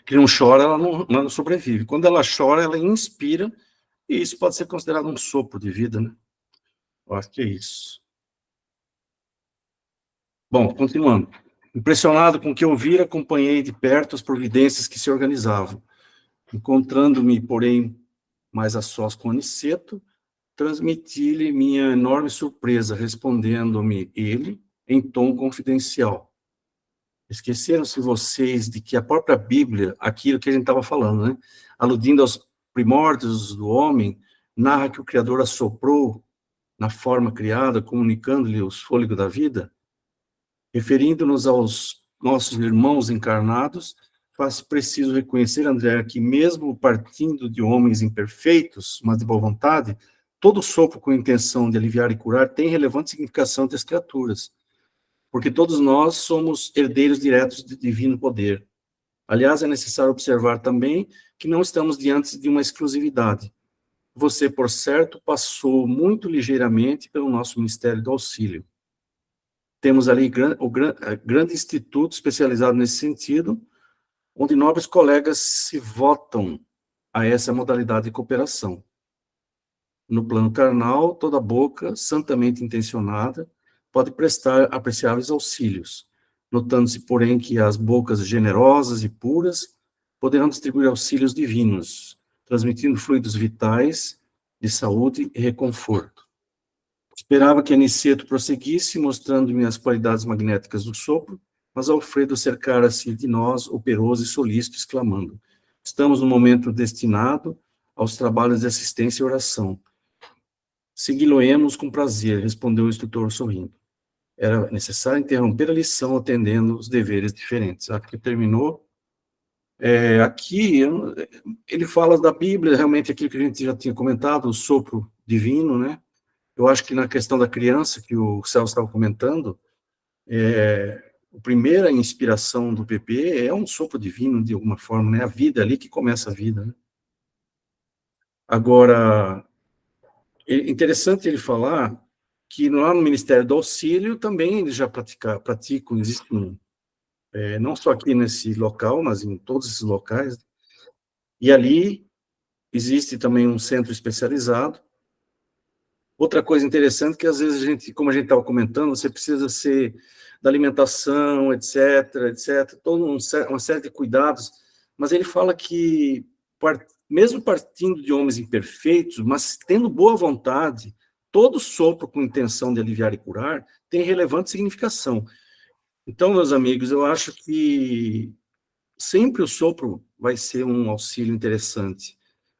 que não chora, ela não sobrevive. Quando ela chora, ela inspira, e isso pode ser considerado um sopro de vida, né? Eu acho que é isso. Bom, continuando. Impressionado com o que eu vi, acompanhei de perto as providências que se organizavam. Encontrando-me, porém, mais a sós com Aniceto, transmiti-lhe minha enorme surpresa, respondendo-me ele em tom confidencial. Esqueceram-se vocês de que a própria Bíblia, aquilo que a gente estava falando, né, aludindo aos primórdios do homem, narra que o Criador assoprou na forma criada, comunicando-lhe os fôlegos da vida? Referindo-nos aos nossos irmãos encarnados, faz preciso reconhecer, André, que mesmo partindo de homens imperfeitos, mas de boa vontade, todo sopro com intenção de aliviar e curar tem relevante significação entre as criaturas, porque todos nós somos herdeiros diretos de divino poder. Aliás, é necessário observar também que não estamos diante de uma exclusividade. Você, por certo, passou muito ligeiramente pelo nosso Ministério do Auxílio. Temos ali grande instituto especializado nesse sentido, onde nobres colegas se votam a essa modalidade de cooperação. No plano carnal, toda boca, santamente intencionada, pode prestar apreciáveis auxílios, notando-se, porém, que as bocas generosas e puras poderão distribuir auxílios divinos, transmitindo fluidos vitais de saúde e reconforto. Esperava que Aniceto prosseguisse, mostrando-me as qualidades magnéticas do sopro, mas Alfredo cercara-se de nós, operoso e solícito, exclamando: estamos no momento destinado aos trabalhos de assistência e oração. Segui-lo-emos com prazer, respondeu o instrutor sorrindo. Era necessário interromper a lição atendendo os deveres diferentes. Aqui terminou. Aqui, ele fala da Bíblia, realmente aquilo que a gente já tinha comentado, o sopro divino, né? Eu acho que na questão da criança, que o Celso estava comentando, a primeira inspiração do bebê é um sopro divino, de alguma forma, né? A vida ali que começa a vida, né? Agora, é interessante ele falar que lá no Ministério do Auxílio também eles já praticam, existem, não só aqui nesse local, mas em todos esses locais, e ali existe também um centro especializado. Outra coisa interessante que às vezes a gente, como a gente estava comentando, você precisa ser da alimentação, etc, etc, uma série de cuidados, mas ele fala que, mesmo partindo de homens imperfeitos, mas tendo boa vontade, todo sopro com intenção de aliviar e curar tem relevante significação. Então, meus amigos, eu acho que sempre o sopro vai ser um auxílio interessante,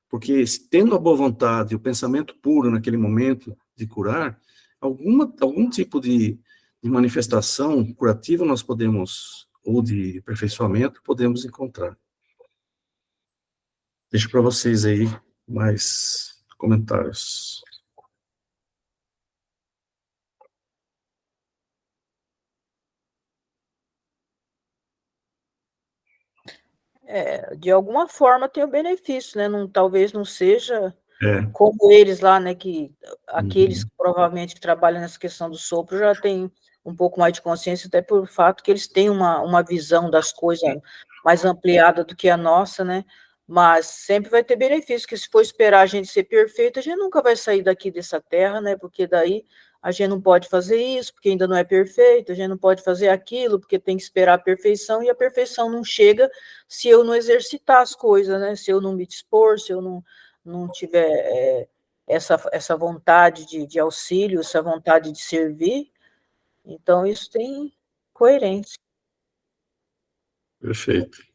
porque tendo a boa vontade, o pensamento puro naquele momento de curar, algum tipo de manifestação curativa nós podemos, ou de aperfeiçoamento, podemos encontrar. Deixo para vocês aí mais comentários. De alguma forma tem o benefício, né? Não, talvez não seja como eles lá, né? Que aqueles que provavelmente que trabalham nessa questão do sopro já têm um pouco mais de consciência, até por fato que eles têm uma visão das coisas mais ampliada do que a nossa, né? Mas sempre vai ter benefício, que se for esperar a gente ser perfeito, a gente nunca vai sair daqui dessa terra, né? Porque daí a gente não pode fazer isso, porque ainda não é perfeito, a gente não pode fazer aquilo, porque tem que esperar a perfeição, e a perfeição não chega se eu não exercitar as coisas, né? Se eu não me dispor, se eu não tiver essa vontade de auxílio, essa vontade de servir, então isso tem coerência. Perfeito.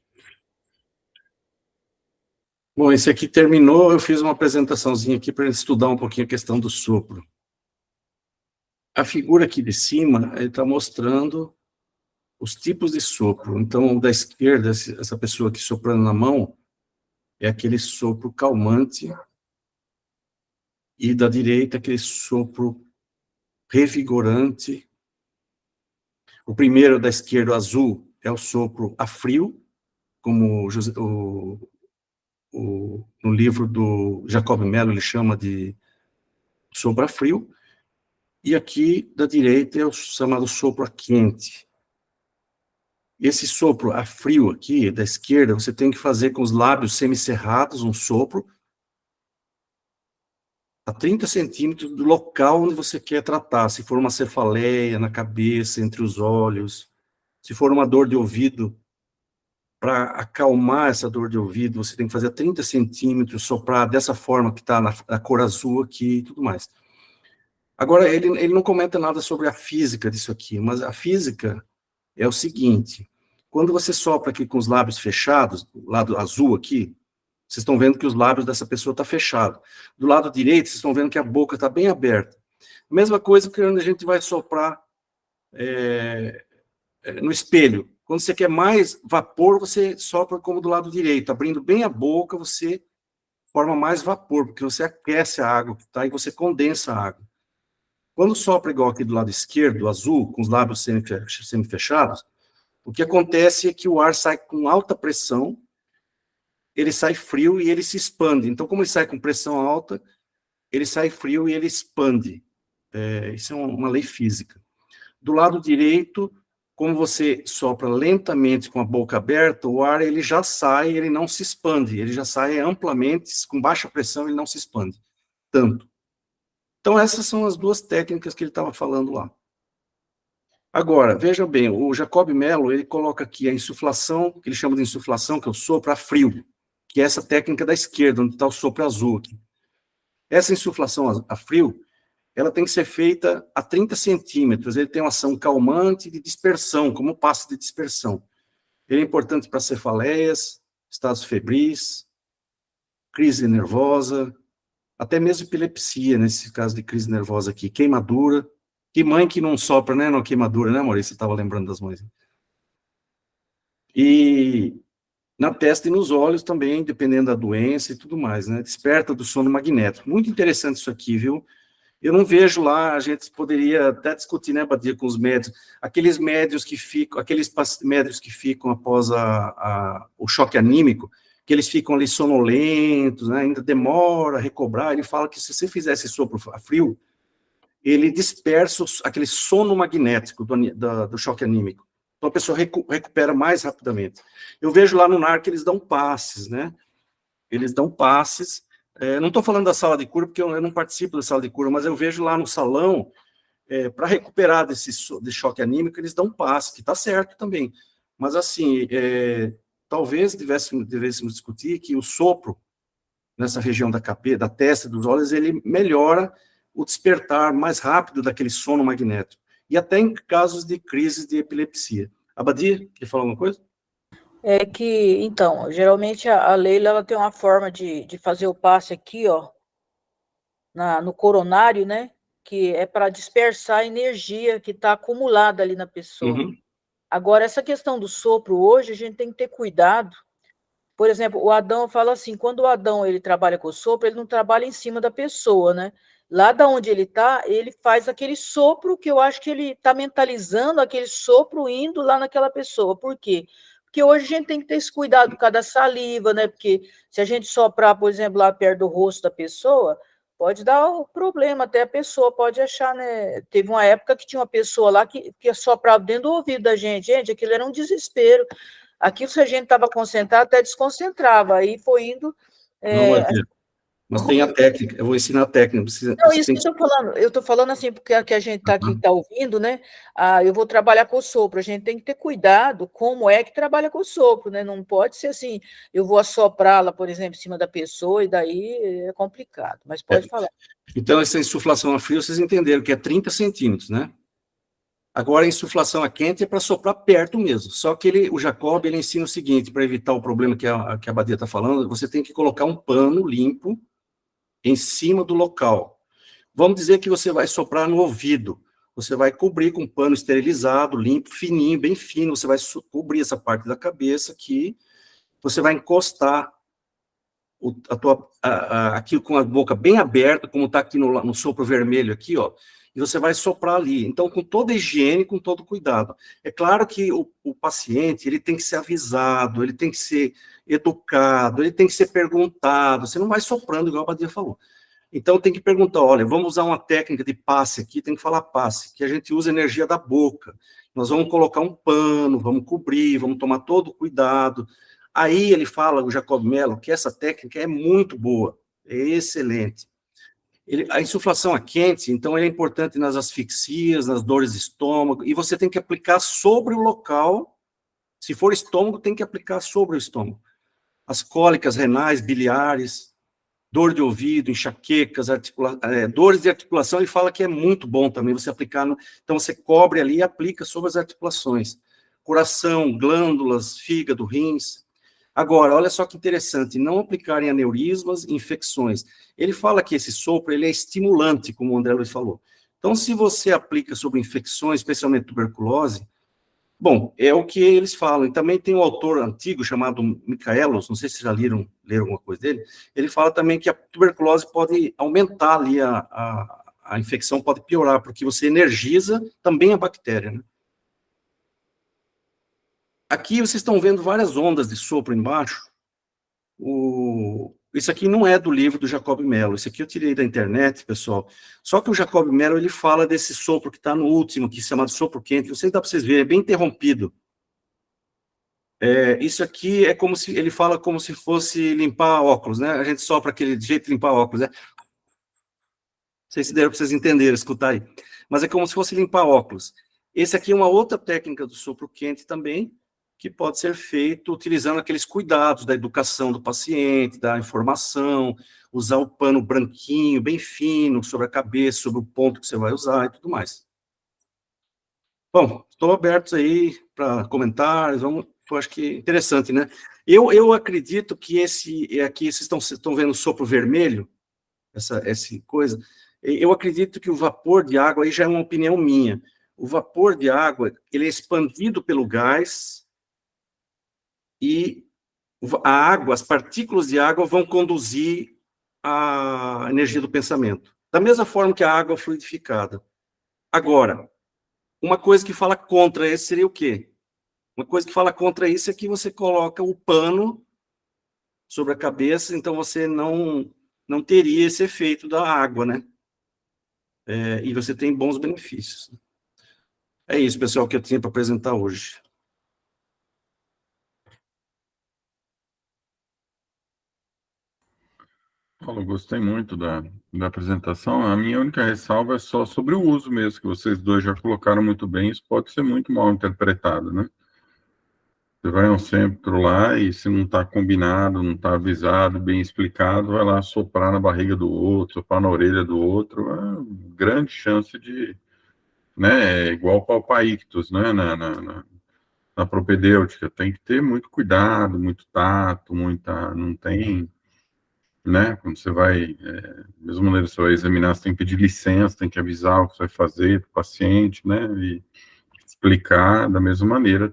Bom, esse aqui terminou, eu fiz uma apresentaçãozinha aqui para estudar um pouquinho a questão do sopro. A figura aqui de cima, ele está mostrando os tipos de sopro. Então, da esquerda, essa pessoa aqui soprando na mão, é aquele sopro calmante, e da direita, aquele sopro revigorante. O primeiro da esquerda, o azul, é o sopro a frio, como no livro do Jacob Mello ele chama de sopro a frio, e aqui da direita é o chamado sopro a quente. Esse sopro a frio aqui, da esquerda, você tem que fazer com os lábios semicerrados, um sopro, a 30 centímetros do local onde você quer tratar, se for uma cefaleia na cabeça, entre os olhos, se for uma dor de ouvido, para acalmar essa dor de ouvido, você tem que fazer a 30 centímetros, soprar dessa forma que está na cor azul aqui e tudo mais. Agora, ele não comenta nada sobre a física disso aqui, mas a física é o seguinte, quando você sopra aqui com os lábios fechados, do lado azul aqui, vocês estão vendo que os lábios dessa pessoa estão fechados. Do lado direito, vocês estão vendo que a boca está bem aberta. Mesma coisa que quando a gente vai soprar no espelho. Quando você quer mais vapor, você sopra como do lado direito. Abrindo bem a boca, você forma mais vapor, porque você aquece a água que está e você condensa a água. Quando sopra igual aqui do lado esquerdo, azul, com os lábios semi-fechados, o que acontece é que o ar sai com alta pressão, ele sai frio e ele se expande. Então, como ele sai com pressão alta, ele sai frio e ele expande. Isso é uma lei física. Do lado direito, como você sopra lentamente com a boca aberta, o ar ele já sai, ele não se expande, ele já sai amplamente, com baixa pressão, ele não se expande tanto. Então, essas são as duas técnicas que ele estava falando lá. Agora, veja bem, o Jacob Mello, ele coloca aqui a insuflação, que ele chama de insuflação, que é o sopro a frio, que é essa técnica da esquerda, onde está o sopro azul aqui. Essa insuflação a frio, ela tem que ser feita a 30 centímetros, ele tem uma ação calmante de dispersão, como passe de dispersão. Ele é importante para cefaleias, estados febris, crise nervosa, até mesmo epilepsia, nesse caso de crise nervosa aqui, queimadura. Que mãe que não sopra, né, na queimadura, né, Maurício? Você estava lembrando das mães. E na testa e nos olhos também, dependendo da doença e tudo mais, né? Desperta do sono magnético. Muito interessante isso aqui, viu? Eu não vejo lá, a gente poderia até discutir, né, Badia, com os médicos, aqueles médicos que ficam após o choque anímico, que eles ficam ali sonolentos, né, ainda demora a recobrar. Ele fala que se você fizesse sopro a frio, ele dispersa aquele sono magnético do choque anímico. Então a pessoa recupera mais rapidamente. Eu vejo lá no NAR que eles dão passes, né? Eles dão passes. Não estou falando da sala de cura, porque eu não participo da sala de cura, mas eu vejo lá no salão, para recuperar desse choque anímico, eles dão passe, que está certo também. Mas, assim, talvez devêssemos discutir que o sopro nessa região da cabeça, da testa, dos olhos, ele melhora o despertar mais rápido daquele sono magnético. E até em casos de crise de epilepsia. Abadia, quer falar alguma coisa? É que, então, geralmente a Leila ela tem uma forma de fazer o passe aqui, ó, no coronário, né? Que é para dispersar a energia que está acumulada ali na pessoa. Uhum. Agora, essa questão do sopro hoje, a gente tem que ter cuidado. Por exemplo, o Adão fala assim, quando o Adão ele trabalha com o sopro, ele não trabalha em cima da pessoa, né? Lá da onde ele está, ele faz aquele sopro que eu acho que ele está mentalizando aquele sopro indo lá naquela pessoa. Por quê? Porque hoje a gente tem que ter esse cuidado por causa da saliva, né? Porque se a gente soprar, por exemplo, lá perto do rosto da pessoa, pode dar um problema, até a pessoa pode achar, né? Teve uma época que tinha uma pessoa lá que soprava dentro do ouvido da gente. Gente, aquilo era um desespero. Aquilo, se a gente estava concentrado, até desconcentrava. Aí foi indo... Mas tem a técnica, eu vou ensinar a técnica. Não, isso que eu estou falando. Eu estou falando assim, porque a gente está aqui, está ouvindo, né? Eu vou trabalhar com o sopro. A gente tem que ter cuidado como é que trabalha com o sopro, né? Não pode ser assim, eu vou assoprá-la, por exemplo, em cima da pessoa, e daí é complicado. Mas pode falar. Então, essa insuflação a frio, vocês entenderam que é 30 centímetros, né? Agora, a insuflação a quente é para soprar perto mesmo. Só que o Jacob, ele ensina o seguinte, para evitar o problema que a Badia está falando, você tem que colocar um pano limpo em cima do local. Vamos dizer que você vai soprar no ouvido. Você vai cobrir com um pano esterilizado, limpo, fininho, bem fino. Você vai cobrir essa parte da cabeça aqui. Você vai encostar aqui com a boca bem aberta, como está aqui no sopro vermelho aqui, ó. e você vai soprar ali. Então, com toda a higiene, com todo cuidado. É claro que o paciente, ele tem que ser avisado, ele tem que ser educado, ele tem que ser perguntado, você não vai soprando, igual a Badia falou. Então, tem que perguntar, olha, vamos usar uma técnica de passe aqui, tem que falar passe, que a gente usa energia da boca. Nós vamos colocar um pano, vamos cobrir, vamos tomar todo o cuidado. Aí ele fala, o Jacob Mello, que essa técnica é muito boa, é excelente. A insuflação a quente, então, é importante nas asfixias, nas dores de estômago, e você tem que aplicar sobre o local. Se for estômago, tem que aplicar sobre o estômago. As cólicas renais, biliares, dor de ouvido, enxaquecas, dores de articulação, ele fala que é muito bom também você aplicar. Então, você cobre ali e aplica sobre as articulações. Coração, glândulas, fígado, rins. Agora, olha só que interessante, não aplicar em aneurismas, infecções. Ele fala que esse sopro ele é estimulante, como o André Luiz falou. Então, se você aplica sobre infecções, especialmente tuberculose, bom, é o que eles falam. E também tem um autor antigo chamado Michaelos, não sei se já leram alguma coisa dele, ele fala também que a tuberculose pode aumentar ali, a infecção pode piorar, porque você energiza também a bactéria, né? Aqui vocês estão vendo várias ondas de sopro embaixo. Isso aqui não é do livro do Jacob Mello, isso aqui eu tirei da internet, pessoal. Só que o Jacob Mello, ele fala desse sopro que está no último, que é chamado sopro quente, não sei se dá para vocês verem, é bem interrompido. Isso aqui é como se, ele fala como se fosse limpar óculos, né? A gente sopra aquele jeito de limpar óculos, né? Não sei se deram para vocês entenderem, escutar aí. Mas é como se fosse limpar óculos. Esse aqui é uma outra técnica do sopro quente também, que pode ser feito utilizando aqueles cuidados da educação do paciente, da informação, usar o pano branquinho, bem fino, sobre a cabeça, sobre o ponto que você vai usar e tudo mais. Bom, estou aberto aí para comentários, eu acho que interessante, né? Eu acredito que aqui, vocês estão vendo o sopro vermelho, essa coisa, eu acredito que o vapor de água, aí já é uma opinião minha, o vapor de água, ele é expandido pelo gás, e a água, as partículas de água vão conduzir a energia do pensamento, da mesma forma que a água fluidificada. Agora, uma coisa que fala contra isso seria o quê? Uma coisa que fala contra isso é que você coloca o pano sobre a cabeça, então você não teria esse efeito da água, né? E você tem bons benefícios. É isso, pessoal, que eu tinha para apresentar hoje. Paulo, gostei muito da apresentação. A minha única ressalva é só sobre o uso mesmo, que vocês dois já colocaram muito bem. Isso pode ser muito mal interpretado, né? Você vai a um centro lá e se não está combinado, não está avisado, bem explicado, vai lá soprar na barriga do outro, soprar na orelha do outro. É uma grande chance de, né? É igual para o paictus, né? Na propedêutica. Tem que ter muito cuidado, muito tato, não tem, né? Quando você vai, da mesma maneira você vai examinar, você tem que pedir licença, tem que avisar o que você vai fazer para o paciente, né? E explicar da mesma maneira,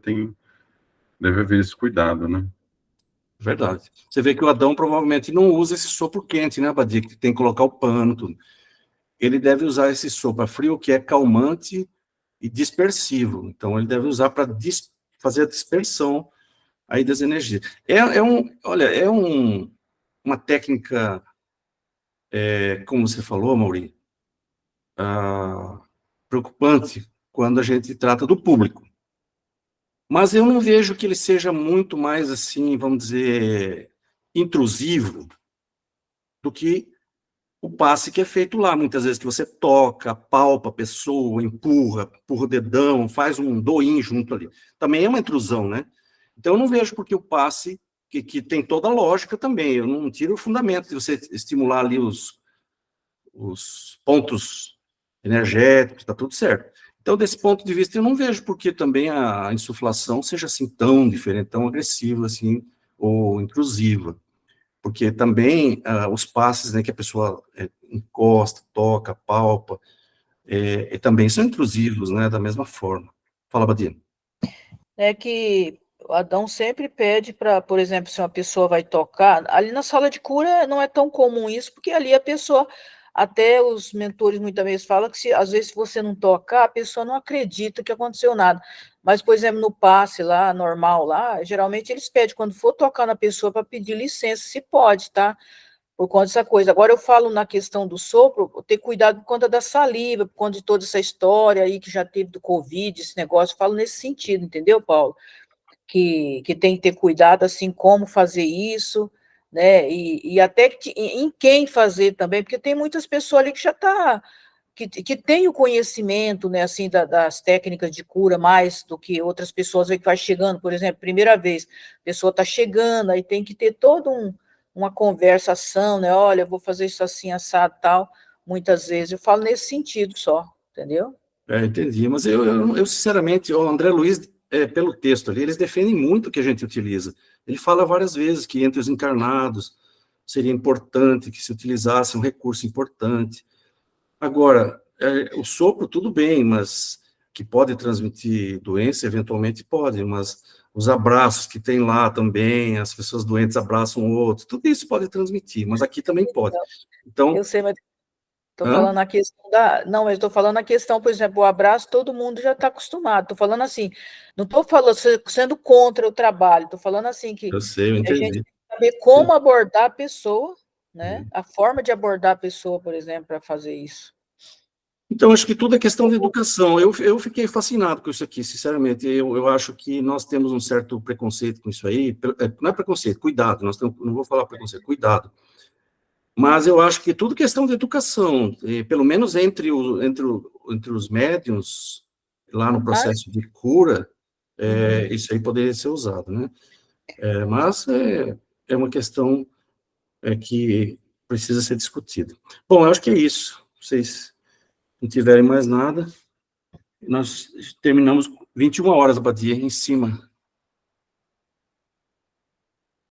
deve haver esse cuidado, né? Verdade. Você vê que o Adão provavelmente não usa esse sopro quente, né, Badia? Que tem que colocar o pano, tudo. Ele deve usar esse sopro frio, que é calmante e dispersivo. Então, ele deve usar para fazer a dispersão aí das energias. Olha, uma técnica, como você falou, Mauri, preocupante quando a gente trata do público. Mas eu não vejo que ele seja muito mais, assim, vamos dizer, intrusivo do que o passe que é feito lá. Muitas vezes que você toca, palpa a pessoa, empurra o dedão, faz um do-in junto ali. Também é uma intrusão, né? Então, eu não vejo porque o passe, que tem toda a lógica também, eu não tiro o fundamento de você estimular ali os pontos energéticos, está tudo certo. Então, desse ponto de vista, eu não vejo porque também a insuflação seja assim tão diferente, tão agressiva assim, ou intrusiva. Porque também os passes, né, que a pessoa encosta, toca, palpa, também são intrusivos, né, da mesma forma. Fala, Badia. É que o Adão sempre pede para, por exemplo, se uma pessoa vai tocar, ali na sala de cura não é tão comum isso, porque ali a pessoa até os mentores muitas vezes falam que, às vezes, se você não tocar, a pessoa não acredita que aconteceu nada. Mas, por exemplo, no passe lá, normal lá, geralmente eles pedem, quando for tocar na pessoa, para pedir licença, se pode, tá? Por conta dessa coisa. Agora, eu falo na questão do sopro, ter cuidado por conta da saliva, por conta de toda essa história aí que já teve do Covid, esse negócio, eu falo nesse sentido, entendeu, Paulo? Que tem que ter cuidado, assim, como fazer isso, né, e até em quem fazer também, porque tem muitas pessoas ali que já que tem o conhecimento, né, assim, das técnicas de cura mais do que outras pessoas aí que vai chegando, por exemplo, primeira vez, a pessoa está chegando, aí tem que ter toda uma conversação, né, olha, eu vou fazer isso assim, assado, tal, muitas vezes, eu falo nesse sentido só, entendeu? Entendi, mas eu sinceramente, o André Luiz, pelo texto ali, eles defendem muito o que a gente utiliza. Ele fala várias vezes que entre os encarnados seria importante que se utilizasse um recurso importante. Agora, o sopro, tudo bem, mas que pode transmitir doença, eventualmente pode, mas os abraços que tem lá também, as pessoas doentes abraçam o outro, tudo isso pode transmitir, mas aqui também pode. Então, eu sei, mas estou falando a questão não, mas estou falando a questão, por exemplo, o abraço, todo mundo já está acostumado. Estou falando assim, não estou falando sendo contra o trabalho, estou falando assim que eu sei, eu a gente entendi. tem que saber como abordar a pessoa, né? A forma de abordar a pessoa, por exemplo, para fazer isso. Então, acho que tudo é questão de educação. Eu fiquei fascinado com isso aqui, sinceramente. Eu acho que nós temos um certo preconceito com isso aí. Não é preconceito, cuidado. Não vou falar preconceito, cuidado. Mas eu acho que tudo é questão de educação. E, pelo menos entre os médiuns, lá no processo de cura, isso aí poderia ser usado, né? Mas é uma questão que precisa ser discutida. Bom, eu acho que é isso. Vocês não tiverem mais nada, nós terminamos 21 horas, Abadia, em cima